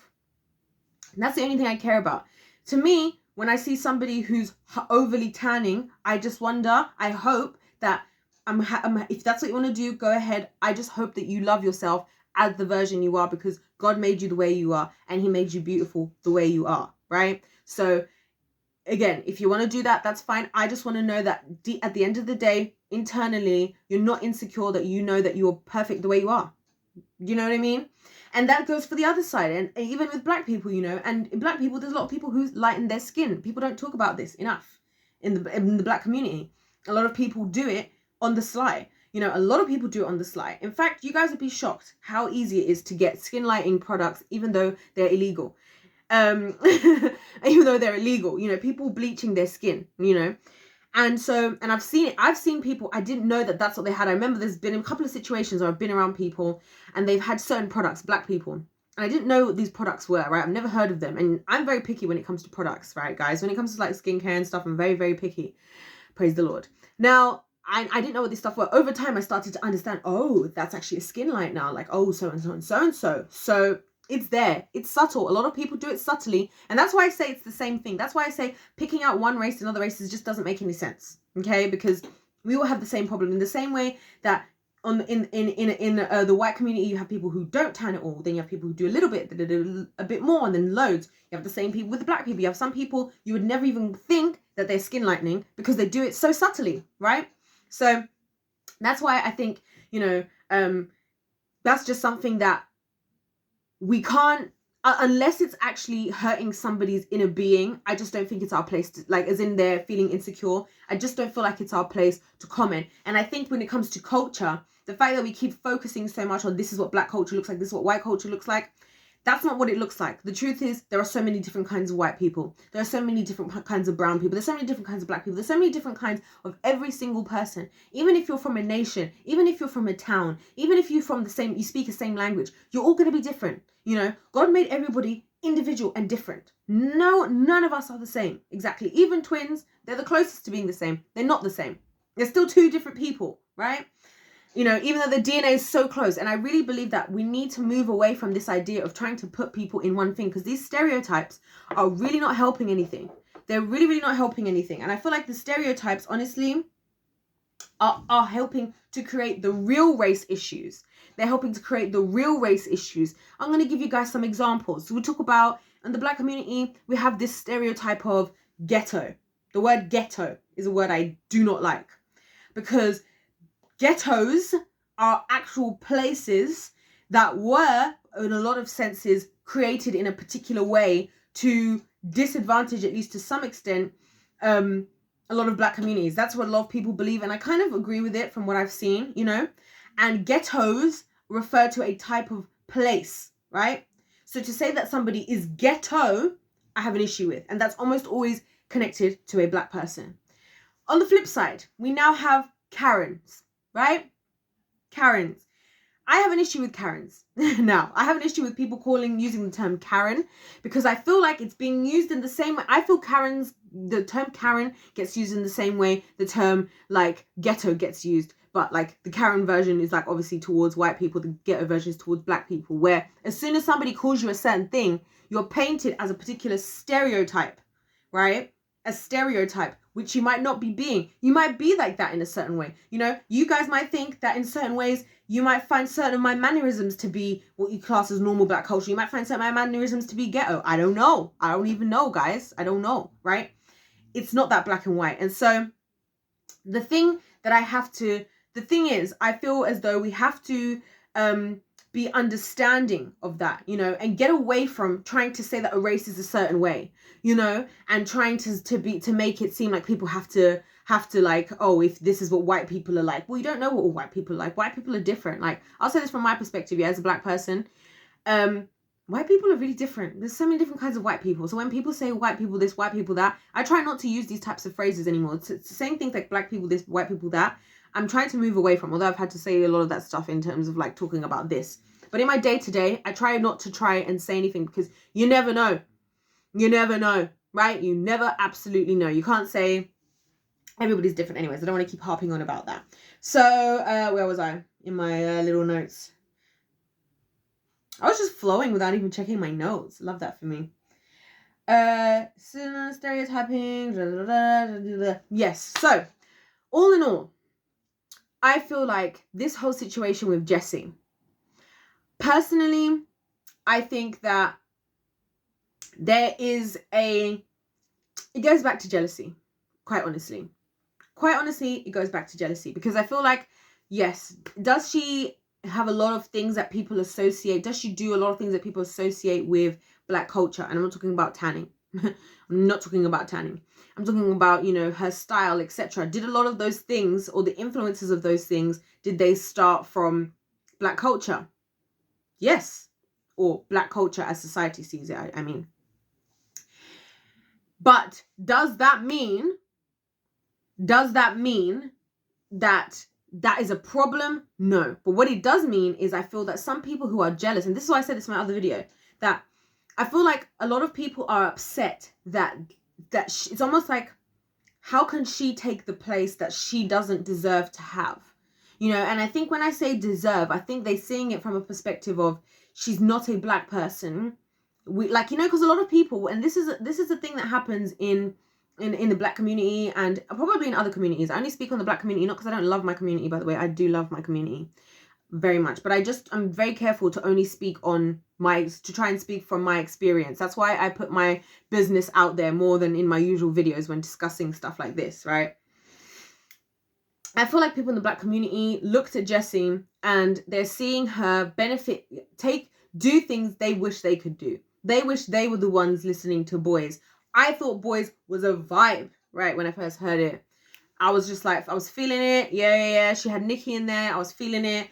And that's the only thing I care about. To me, when I see somebody who's overly tanning, I just wonder, I hope that if that's what you want to do, go ahead. I just hope that you love yourself as the version you are, because God made you the way you are, and he made you beautiful the way you are, right? So again, if you want to do that, that's fine. I just want to know that at the end of the day, internally, you're not insecure, that you know that you're perfect the way you are. You know what I mean? And that goes for the other side. And even with black people, you know, and in black people, there's a lot of people who lighten their skin. People don't talk about this enough in the black community. A lot of people do it on the sly. You know, a lot of people do it on the sly. In fact, you guys would be shocked how easy it is to get skin lightening products, even though they're illegal. Even though they're illegal, you know, people bleaching their skin, you know. And so, and I've seen people, I didn't know that that's what they had. I remember there's been a couple of situations where I've been around people and they've had certain products, black people, and I didn't know what these products were, right? I've never heard of them. And I'm very picky when it comes to products, right, guys? When it comes to like skincare and stuff, I'm very, very picky. Praise the Lord. Now, I didn't know what this stuff were. Over time, I started to understand, oh, that's actually a skin light now. Like, oh, so and so and so and so. So it's there. It's subtle. A lot of people do it subtly. And that's why I say it's the same thing. That's why I say picking out one race and other races just doesn't make any sense. Okay? Because we all have the same problem. In the same way that in the white community, you have people who don't tan at all. Then you have people who do a little bit, a bit more, and then loads. You have the same people with the black people. You have some people you would never even think that they're skin lightening because they do it so subtly, right? So that's why I think, you know, that's just something that we can't, unless it's actually hurting somebody's inner being. I just don't think it's our place to, like, as in they're feeling insecure. I just don't feel like it's our place to comment. And I think when it comes to culture, the fact that we keep focusing so much on this is what black culture looks like, this is what white culture looks like, that's not what it looks like. The truth is, there are so many different kinds of white people. There are so many different kinds of brown people. There's so many different kinds of black people. There's so many different kinds of every single person. Even if you're from a nation, even if you're from a town, even if you're from you speak the same language, you're all going to be different. You know, God made everybody individual and different. No, none of us are the same. Exactly. Even twins, they're the closest to being the same. They're not the same. They're still two different people, right? You know, even though the DNA is so close. And I really believe that we need to move away from this idea of trying to put people in one thing, because these stereotypes are really not helping anything. They're really, really not helping anything. And I feel like the stereotypes, honestly, are helping to create the real race issues. They're helping to create the real race issues. I'm going to give you guys some examples. So we'll talk about, in the black community, we have this stereotype of ghetto. The word ghetto is a word I do not like, because ghettos are actual places that were, in a lot of senses, created in a particular way to disadvantage, at least to some extent, a lot of black communities. That's what a lot of people believe, and I kind of agree with it from what I've seen, you know. And ghettos refer to a type of place, right? So to say that somebody is ghetto, I have an issue with, and that's almost always connected to a black person. On the flip side, we now have Karens, right? Karens. I have an issue with Karens. Now, I have an issue with people using the term Karen, because I feel like it's being used in the same way. I feel the term Karen gets used in the same way the term like ghetto gets used. But like the Karen version is like obviously towards white people. The ghetto version is towards black people, where as soon as somebody calls you a certain thing, you're painted as a particular stereotype, right? A stereotype, which you might not be being. You might be like that in a certain way. You know, you guys might think that in certain ways, you might find certain of my mannerisms to be what you class as normal black culture. You might find certain of my mannerisms to be ghetto. I don't know. I don't even know, guys. I don't know, right? It's not that black and white. And so the thing is, I feel as though we have to be understanding of that, you know, and get away from trying to say that a race is a certain way, you know, and trying to make it seem like people have to like, oh, if this is what white people are like. Well, you don't know what all white people are like. White people are different. Like, I'll say this from my perspective, yeah, as a black person, white people are really different. There's so many different kinds of white people. So when people say white people this, white people that, I try not to use these types of phrases anymore. It's saying things like black people this, white people that, I'm trying to move away from, although I've had to say a lot of that stuff in terms of like talking about this. But in my day-to-day, I try not to try and say anything, because you never know. You never know, right? You never absolutely know. You can't say everybody's different anyways. I don't want to keep harping on about that. So where was I in my little notes? I was just flowing without even checking my notes. Love that for me. Stereotyping. Yes. So all in all, I feel like this whole situation with Jesy, personally, I think that it goes back to jealousy, quite honestly. Quite honestly, it goes back to jealousy, because I feel like, yes, does she have a lot of things that people associate? Does she do a lot of things that people associate with Black culture? And I'm not talking about tanning. I'm not talking about tanning. I'm talking about, you know, her style, etc. Did a lot of those things, or the influences of those things, did they start from Black culture? Yes. Or Black culture as society sees it, I mean. But does that mean that that is a problem? No. But what it does mean is, I feel that some people who are jealous, and this is why I said this in my other video, that I feel like a lot of people are upset that it's almost like, how can she take the place that she doesn't deserve to have? You know, and I think when I say deserve, I think they're seeing it from a perspective of, she's not a Black person. We, like, you know, because a lot of people, and this is a thing that happens in the Black community, and probably in other communities. I only speak on the Black community, not because I don't love my community, by the way. I do love my community very much, but I'm very careful to only speak on to try and speak from my experience. That's why I put my business out there more than in my usual videos when discussing stuff like this, right? I feel like people in the Black community looked at Jesy and they're seeing her do things they wish they could do. They wish they were the ones listening to Boys. I thought Boys was a vibe, right? When I first heard it, I was just like, I was feeling it. Yeah. She had Nicki in there. I was feeling it.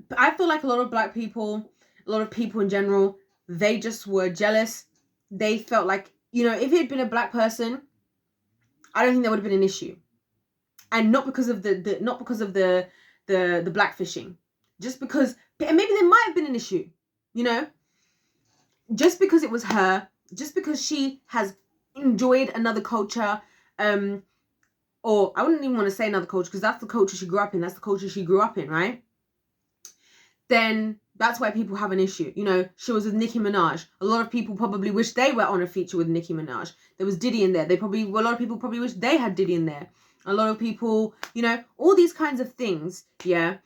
But I feel like a lot of Black people, a lot of people in general, they just were jealous. They felt like, you know, if it had been a Black person, I don't think there would have been an issue. And not because of the Blackfishing. Just because, and maybe there might have been an issue, you know? Just because it was her, just because she has enjoyed another culture, or I wouldn't even want to say another culture, because that's the culture she grew up in. That's the culture she grew up in, right? Then that's why people have an issue. You know, she was with Nicki Minaj. A lot of people probably wish they were on a feature with Nicki Minaj. There was Diddy in there. A lot of people probably wish they had Diddy in there. A lot of people, you know, all these kinds of things. Yeah.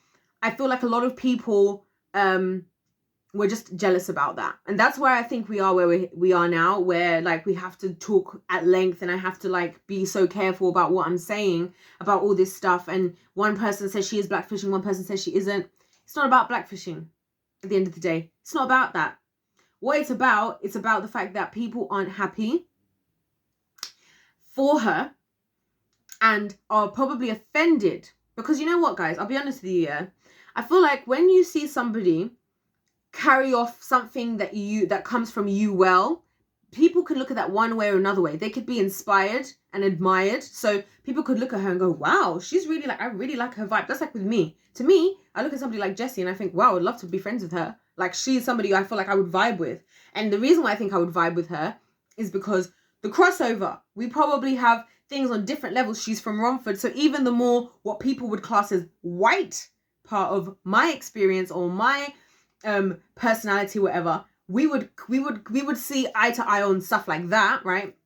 I feel like a lot of people, we're just jealous about that. And that's why I think we are where we are now, where like we have to talk at length, and I have to like be so careful about what I'm saying about all this stuff. And one person says she is blackfishing, one person says she isn't. It's not about blackfishing at the end of the day. It's not about that. What it's about the fact that people aren't happy for her and are probably offended. Because you know what, guys, I'll be honest with you, yeah? I feel like when you see somebody carry off something that comes from you, well, people can look at that one way or another way. They could be inspired and admired. So people could look at her and go, wow, she's really like, I really like her vibe. That's like with me. To me, I look at somebody like Jesy and I think, wow, I'd love to be friends with her. Like, she's somebody I feel like I would vibe with. And the reason why I think I would vibe with her is because the crossover, we probably have things on different levels. She's from Romford. So even the more what people would class as white part of my experience or my personality, whatever, we would see eye to eye on stuff like that, right?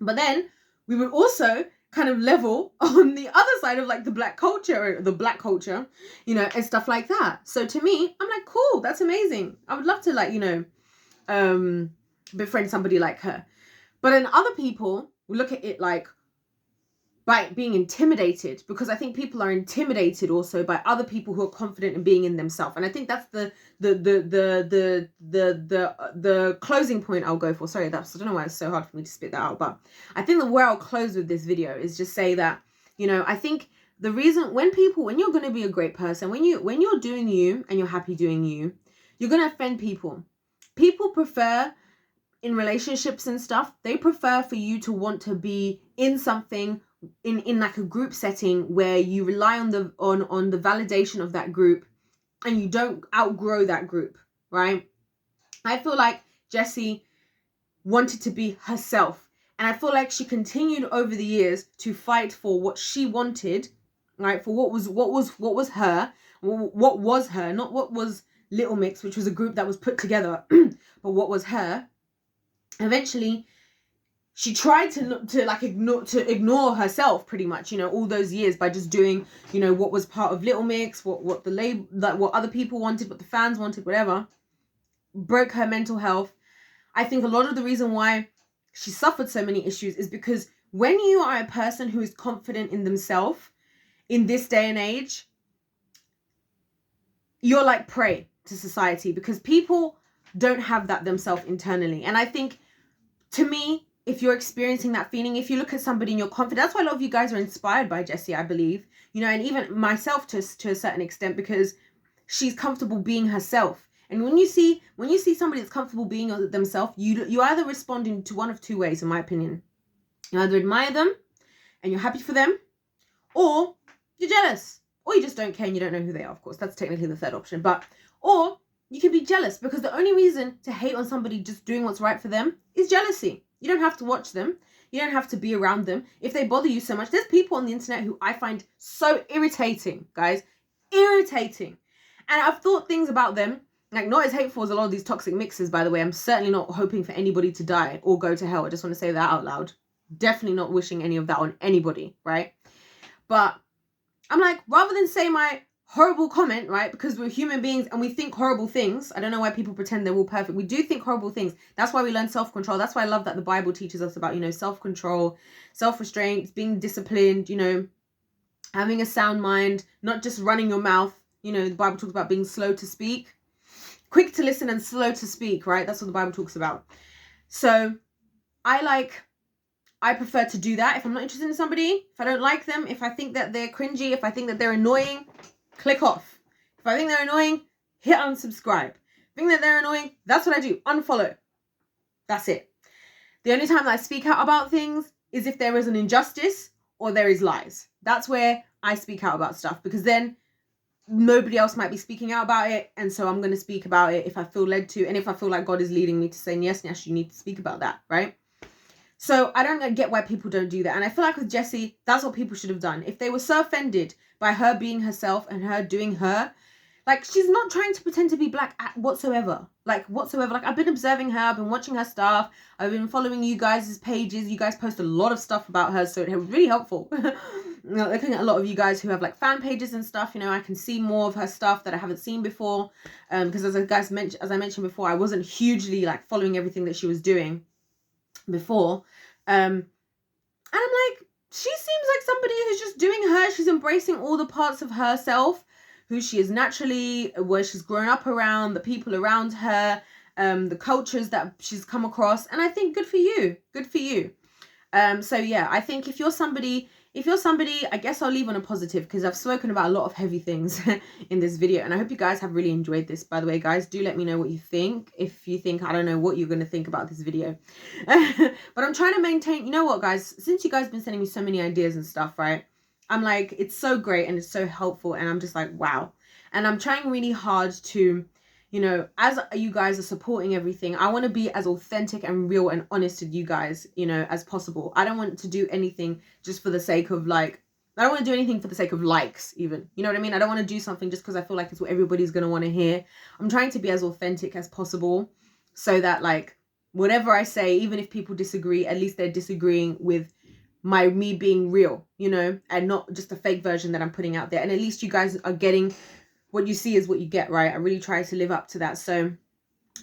But then we would also kind of level on the other side of like the black culture, you know, and stuff like that. So to me, I'm like, cool, that's amazing. I would love to, like, you know, befriend somebody like her. But then other people will look at it like by being intimidated, because I think people are intimidated also by other people who are confident in being in themselves. And I think that's the closing point I'll go for. Sorry, I don't know why it's so hard for me to spit that out, but I think that where I'll close with this video is just say that, you know, I think the reason when you're going to be a great person, when you're doing you and you're happy doing you, you're going to offend people. People prefer, in relationships and stuff, they prefer for you to want to be in something in like a group setting where you rely on the validation of that group and you don't outgrow that group, right? I feel like Jesy wanted to be herself, and I feel like she continued over the years to fight for what she wanted, right? For what was her, not what was Little Mix, which was a group that was put together, but what was her. Eventually she tried to ignore herself pretty much, you know, all those years by just doing, you know, what was part of Little Mix, what the label, like what other people wanted, what the fans wanted, whatever. Broke her mental health. I think a lot of the reason why she suffered so many issues is because when you are a person who is confident in themselves in this day and age, you're like prey to society, because people don't have that themselves internally. And I think, to me, if you're experiencing that feeling, if you look at somebody and you're confident, that's why a lot of you guys are inspired by Jesy, I believe, you know, and even myself to a certain extent, because she's comfortable being herself. And when you see somebody that's comfortable being themselves, you either respond in one of two ways, in my opinion. You either admire them and you're happy for them, or you're jealous, or you just don't care and you don't know who they are. Of course, that's technically the third option. Or you can be jealous, because the only reason to hate on somebody just doing what's right for them is jealousy. You don't have to watch them. You don't have to be around them. If they bother you so much, there's people on the internet who I find so irritating, guys. Irritating. And I've thought things about them, like, not as hateful as a lot of these toxic mixers, by the way. I'm certainly not hoping for anybody to die or go to hell. I just want to say that out loud. Definitely not wishing any of that on anybody, right? But I'm like, rather than say my horrible comment, right, because we're human beings and we think horrible things. I don't know why people pretend they're all perfect. We do think horrible things. That's why we learn self-control. That's why I love that the Bible teaches us about, you know, self-control, self-restraint, being disciplined, you know, having a sound mind, not just running your mouth. You know, the Bible talks about being slow to speak, quick to listen and slow to speak, right? That's what the Bible talks about. So I prefer to do that. If I'm not interested in somebody, if I don't like them, if I think that they're cringy, if I think that they're annoying, click off. If I think they're annoying, hit unsubscribe. If I think that they're annoying, that's what I do. Unfollow. That's it. The only time that I speak out about things is if there is an injustice or there is lies. That's where I speak out about stuff, because then nobody else might be speaking out about it. And so I'm going to speak about it if I feel led to, and if I feel like God is leading me to say, yes, you need to speak about that, right? So I don't get why people don't do that. And I feel like with Jesy, that's what people should have done. If they were so offended by her being herself and her doing her, like, she's not trying to pretend to be black whatsoever. Like, I've been observing her. I've been watching her stuff. I've been following you guys' pages. You guys post a lot of stuff about her, so it was really helpful. You know, looking at a lot of you guys who have like fan pages and stuff, you know, I can see more of her stuff that I haven't seen before. Because as I mentioned before, I wasn't hugely like following everything that she was doing before. And I'm like, she seems like somebody who's just doing her. She's embracing all the parts of herself, who she is naturally, where she's grown up around, the people around her, the cultures that she's come across. And I think good for you. So yeah, I think if you're somebody, I guess I'll leave on a positive, because I've spoken about a lot of heavy things in this video, and I hope you guys have really enjoyed this. By the way, guys, do let me know what you think. If you think, I don't know what you're going to think about this video. But I'm trying to maintain, you know what, guys, since you guys have been sending me so many ideas and stuff, right? I'm like, it's so great and it's so helpful, and I'm just like, wow. And I'm trying really hard to, you know, as you guys are supporting everything, I want to be as authentic and real and honest with you guys, you know, as possible. I don't want to do anything just for the sake of like, I don't want to do anything for the sake of likes even. You know what I mean? I don't want to do something just because I feel like it's what everybody's going to want to hear. I'm trying to be as authentic as possible, so that like whatever I say, even if people disagree, at least they're disagreeing with me being real, you know, and not just a fake version that I'm putting out there. And at least you guys are getting, what you see is what you get, right? I really try to live up to that. So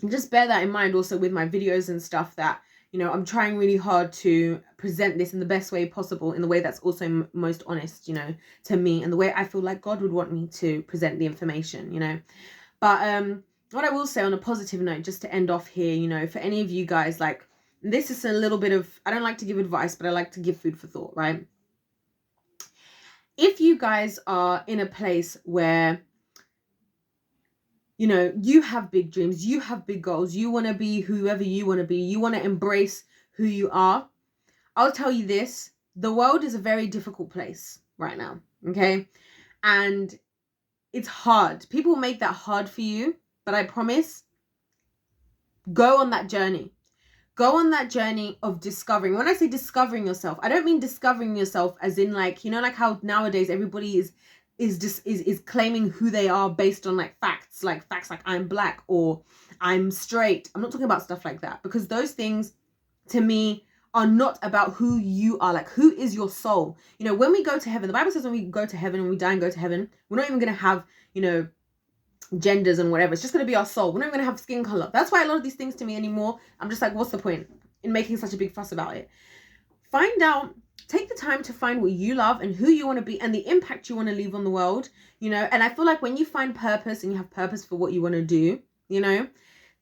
just bear that in mind also with my videos and stuff, that, you know, I'm trying really hard to present this in the best way possible, in the way that's also most honest, you know, to me, and the way I feel like God would want me to present the information, you know. But what I will say on a positive note, just to end off here, you know, for any of you guys, like, this is a little bit of, I don't like to give advice, but I like to give food for thought, right? If you guys are in a place where, you know, you have big dreams, you have big goals, you want to be whoever you want to be, you want to embrace who you are, I'll tell you this, the world is a very difficult place right now, okay? And it's hard. People make that hard for you, but I promise, go on that journey. Go on that journey of discovering. When I say discovering yourself, I don't mean discovering yourself as in like, you know, like how nowadays everybody is claiming who they are based on like facts like I'm black or I'm straight. I'm not talking about stuff like that, because those things to me are not about who you are. Like, who is your soul? You know, when we go to heaven, the Bible says when we go to heaven, when we die and go to heaven, we're not even going to have, you know, genders and whatever. It's just going to be our soul. We're not even going to have skin color. That's why a lot of these things to me anymore, I'm just like, what's the point in making such a big fuss about it? Find out take the time to find what you love and who you want to be and the impact you want to leave on the world, you know. And I feel like when you find purpose and you have purpose for what you want to do, you know,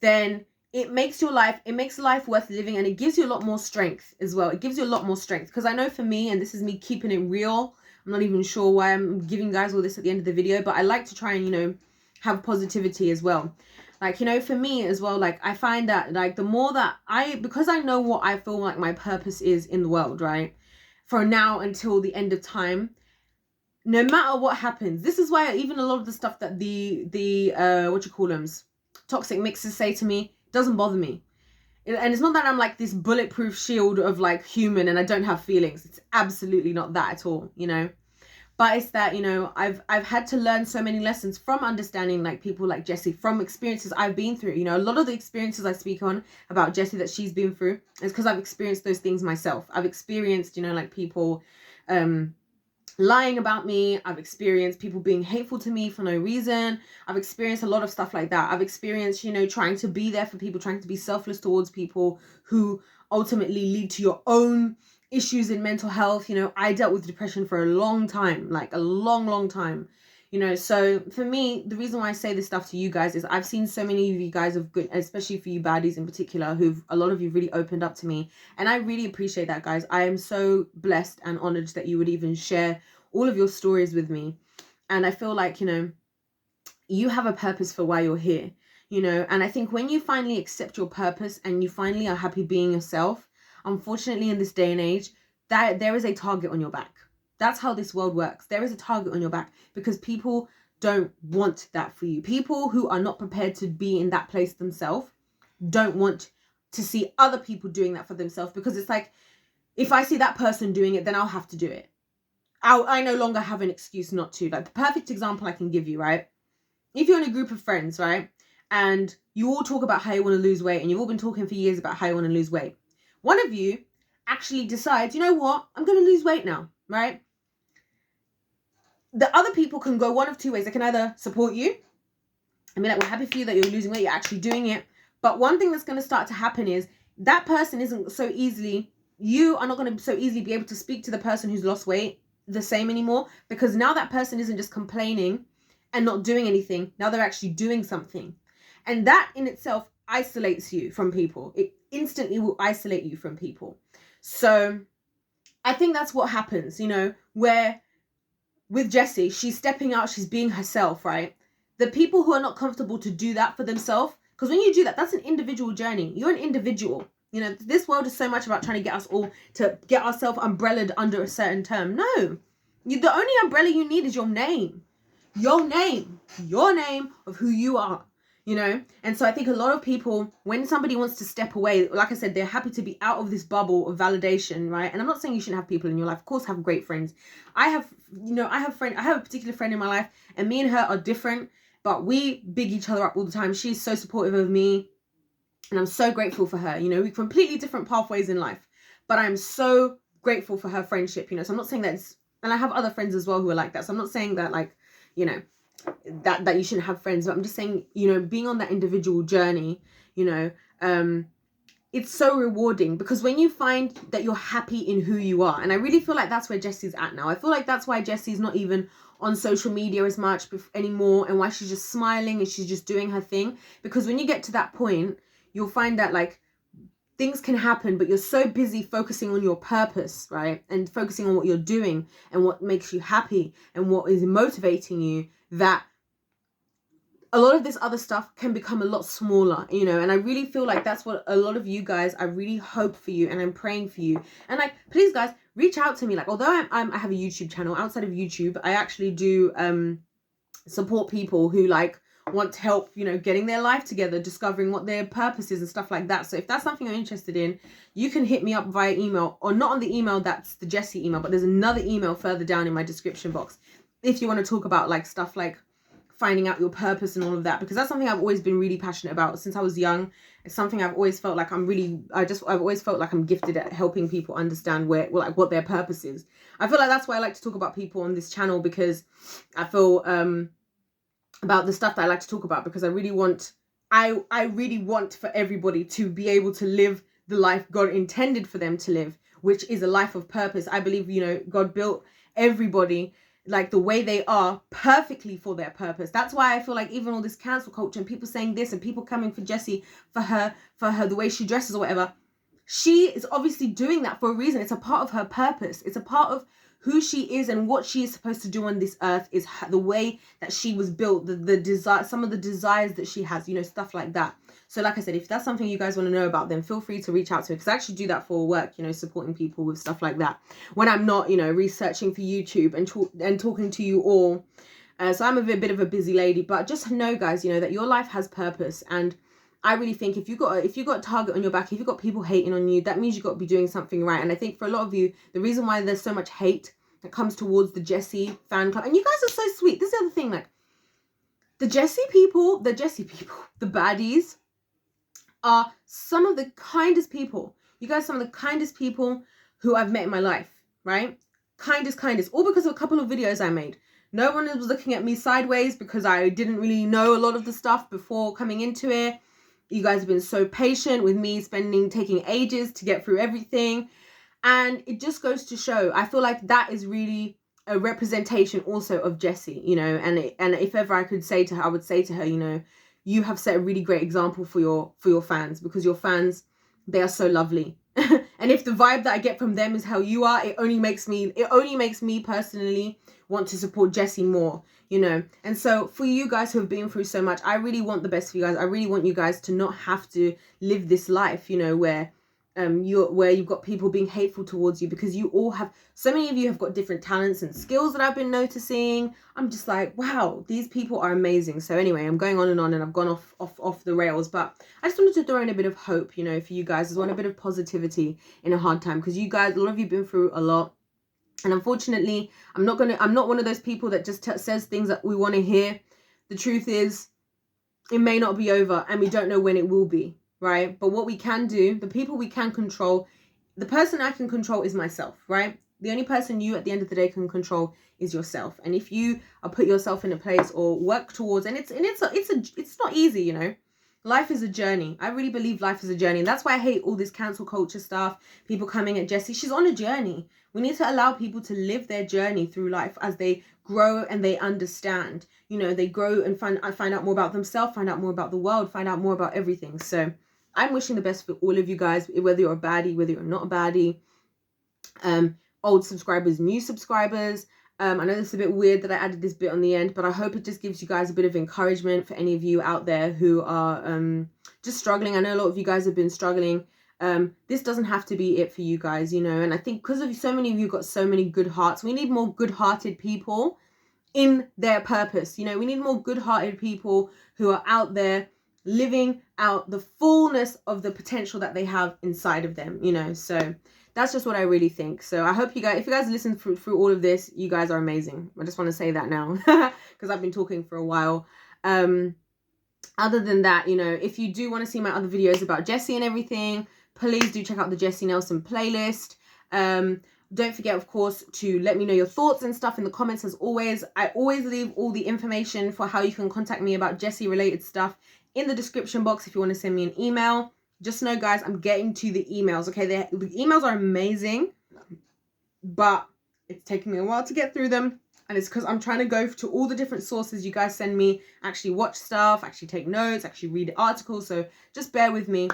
then it makes life worth living, and it gives you a lot more strength as well. It gives you a lot more strength, because I know for me, and this is me keeping it real, I'm not even sure why I'm giving you guys all this at the end of the video, but I like to try and, you know, have positivity as well. Like, you know, for me as well, like, I find that, like, the more that because I know what I feel like my purpose is in the world, right? From now until the end of time, no matter what happens, this is why even a lot of the stuff that the what you call them, toxic mixers say to me doesn't bother me. And it's not that I'm like this bulletproof shield of like human and I don't have feelings. It's absolutely not that at all, you know. But it's that, you know, I've had to learn so many lessons from understanding like people like Jesy, from experiences I've been through. You know, a lot of the experiences I speak on about Jesy that she's been through is because I've experienced those things myself. I've experienced, you know, like people lying about me. I've experienced people being hateful to me for no reason. I've experienced a lot of stuff like that. I've experienced, you know, trying to be there for people, trying to be selfless towards people who ultimately lead to your own issues in mental health. You know, I dealt with depression for a long time, like a long time, you know. So for me, the reason why I say this stuff to you guys is I've seen so many of you guys of good, especially for you baddies in particular, a lot of you really opened up to me, and I really appreciate that, guys. I am so blessed and honored that you would even share all of your stories with me. And I feel like, you know, you have a purpose for why you're here, you know. And I think when you finally accept your purpose and you finally are happy being yourself, unfortunately in this day and age, that there is a target on your back. That's how this world works. There is a target on your back because people don't want that for you. People who are not prepared to be in that place themselves don't want to see other people doing that for themselves, because it's like, if I see that person doing it, then I'll have to do it. I no longer have an excuse not to. Like, the perfect example I can give you, right? If you're in a group of friends, right, and you all talk about how you want to lose weight, and you've all been talking for years about how you want to lose weight, one of you actually decides, you know what, I'm going to lose weight now, right? The other people can go one of two ways. They can either support you and be like, we're happy for you that you're losing weight, you're actually doing it. But one thing that's going to start to happen is that person isn't so easily, you are not going to so easily be able to speak to the person who's lost weight the same anymore, because now that person isn't just complaining and not doing anything. Now they're actually doing something. And that in itself isolates you from people. It instantly will isolate you from people. So I think that's what happens, you know, where with Jesy, she's stepping out, she's being herself, right? The people who are not comfortable to do that for themselves, because when you do that, that's an individual journey. You're an individual. You know, this world is so much about trying to get us all to get ourselves umbrellaed under a certain term. No, the only umbrella you need is your name of who you are, you know. And so I think a lot of people, when somebody wants to step away, like I said, they're happy to be out of this bubble of validation, right? And I'm not saying you shouldn't have people in your life. Of course, have great friends. I have a particular friend in my life, and me and her are different, but we big each other up all the time. She's so supportive of me, and I'm so grateful for her. You know, we're completely different pathways in life, but I'm so grateful for her friendship, you know. So I'm not saying that and I have other friends as well who are like that. So I'm not saying that, like, you know, that you shouldn't have friends, but I'm just saying, you know, being on that individual journey, you know, it's so rewarding, because when you find that you're happy in who you are, and I really feel like that's where Jesy's at now. I feel like that's why Jesy's not even on social media as much anymore, and why she's just smiling and she's just doing her thing, because when you get to that point, you'll find that, like, things can happen, but you're so busy focusing on your purpose, right? And focusing on what you're doing and what makes you happy and what is motivating you, that a lot of this other stuff can become a lot smaller, you know. And I really feel like that's what a lot of you guys, I really hope for you, and I'm praying for you. And like, please guys, reach out to me. Like, although I have a YouTube channel, outside of YouTube, I actually do support people who like want help, you know, getting their life together, discovering what their purpose is and stuff like that. So if that's something you're interested in, you can hit me up via email, or not on the email that's the Jesy email, but there's another email further down in my description box if you want to talk about like stuff like finding out your purpose and all of that, because that's something I've always been really passionate about since I was young. It's something I've always felt like I've always felt like I'm gifted at helping people understand what their purpose is. I feel like that's why I like to talk about people on this channel, because I feel about the stuff that I like to talk about, because I really want for everybody to be able to live the life God intended for them to live which is a life of purpose. I believe, you know, God built everybody like the way they are perfectly for their purpose. That's why I feel like even all this cancel culture and people saying this and people coming for Jesy for her the way she dresses or whatever, she is obviously doing that for a reason. It's a part of her purpose. It's a part of who she is and what she is supposed to do on this earth, is the way that she was built, the desire, some of the desires that she has, you know, stuff like that. So like I said, if that's something you guys want to know about, then feel free to reach out to me, because I actually do that for work, you know, supporting people with stuff like that when I'm not, you know, researching for YouTube and talking to you all. So I'm a bit of a busy lady, but just know, guys, you know, that your life has purpose. And I really think if you got a target on your back, if you've got people hating on you, that means you've got to be doing something right. And I think for a lot of you, the reason why there's so much hate that comes towards the Jesy fan club, and you guys are so sweet. This is the other thing, like the Jesy people, the baddies are some of the kindest people. You guys are some of the kindest people who I've met in my life, right? Kindest, all because of a couple of videos I made. No one was looking at me sideways because I didn't really know a lot of the stuff before coming into it. You guys have been so patient with me taking ages to get through everything. And it just goes to show, I feel like that is really a representation also of Jesy, you know, and if ever I could say to her, I would say to her, you know, you have set a really great example for your fans, because your fans, they are so lovely. And if the vibe that I get from them is how you are, it only makes me personally want to support Jesy more, you know. And so for you guys who have been through so much, I really want the best for you guys. I really want you guys to not have to live this life, you know, where you've got people being hateful towards you, because you all have, so many of you have got different talents and skills that I've been noticing. I'm just like, wow, these people are amazing. So anyway, I'm going on and I've gone off the rails, but I just wanted to throw in a bit of hope, you know, for you guys. I just want a bit of positivity in a hard time, because you guys, a lot of you have been through a lot. And unfortunately, I'm not one of those people that just says things that we want to hear. The truth is, it may not be over, and we don't know when it will be. Right? But what we can do, the people we can control, the person I can control is myself, right? The only person you at the end of the day can control is yourself. And if you put yourself in a place or work towards, and it's not easy, you know. Life is a journey. I really believe life is a journey. And that's why I hate all this cancel culture stuff. People coming at Jesy. She's on a journey. We need to allow people to live their journey through life as they grow and they understand. You know, they grow and find out more about themselves, find out more about the world, find out more about everything. So I'm wishing the best for all of you guys, whether you're a baddie, whether you're not a baddie, old subscribers, new subscribers. I know this is a bit weird that I added this bit on the end, but I hope it just gives you guys a bit of encouragement for any of you out there who are just struggling. I know a lot of you guys have been struggling. This doesn't have to be it for you guys, you know, and I think because of so many of you got so many good hearts, we need more good-hearted people in their purpose. You know, we need more good-hearted people who are out there living out the fullness of the potential that they have inside of them, you know. So that's just what I really think. So I hope you guys, if you guys listen through all of this, you guys are amazing. I just want to say that now because I've been talking for a while. Other than that, you know, if you do want to see my other videos about Jesy and everything, please do check out the Jesy Nelson playlist. Don't forget, of course, to let me know your thoughts and stuff in the comments. As always, I always leave all the information for how you can contact me about Jesy related stuff in the description box if you want to send me an email. Just know, guys, I'm getting to the emails, okay? The emails are amazing, but it's taking me a while to get through them. And it's because I'm trying to go to all the different sources you guys send me, actually watch stuff, actually take notes, actually read articles. So just bear with me.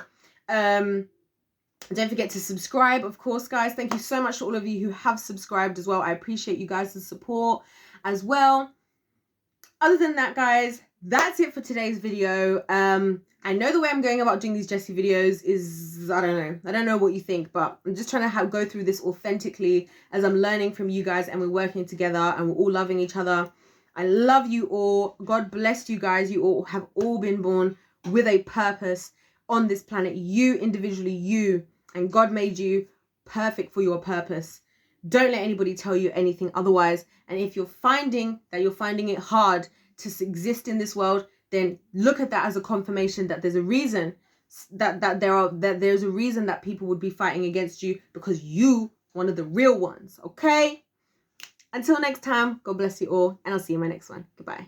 Don't forget to subscribe, of course, guys. Thank you so much to all of you who have subscribed as well. I appreciate you guys' support as well. Other than that, guys, that's it for today's video. I know the way I'm going about doing these Jesy videos is, I don't know what you think, but I'm just trying to go through this authentically as I'm learning from you guys and we're working together and we're all loving each other. I love you all. God bless you guys. You all have all been born with a purpose on this planet. You individually, you, and God made you perfect for your purpose. Don't let anybody tell you anything otherwise. And if you're finding it hard to exist in this world, then look at that as a confirmation that there's a reason there's a reason that people would be fighting against you, because you one of the real ones. Okay, until next time, God bless you all, and I'll see you in my next one. Goodbye.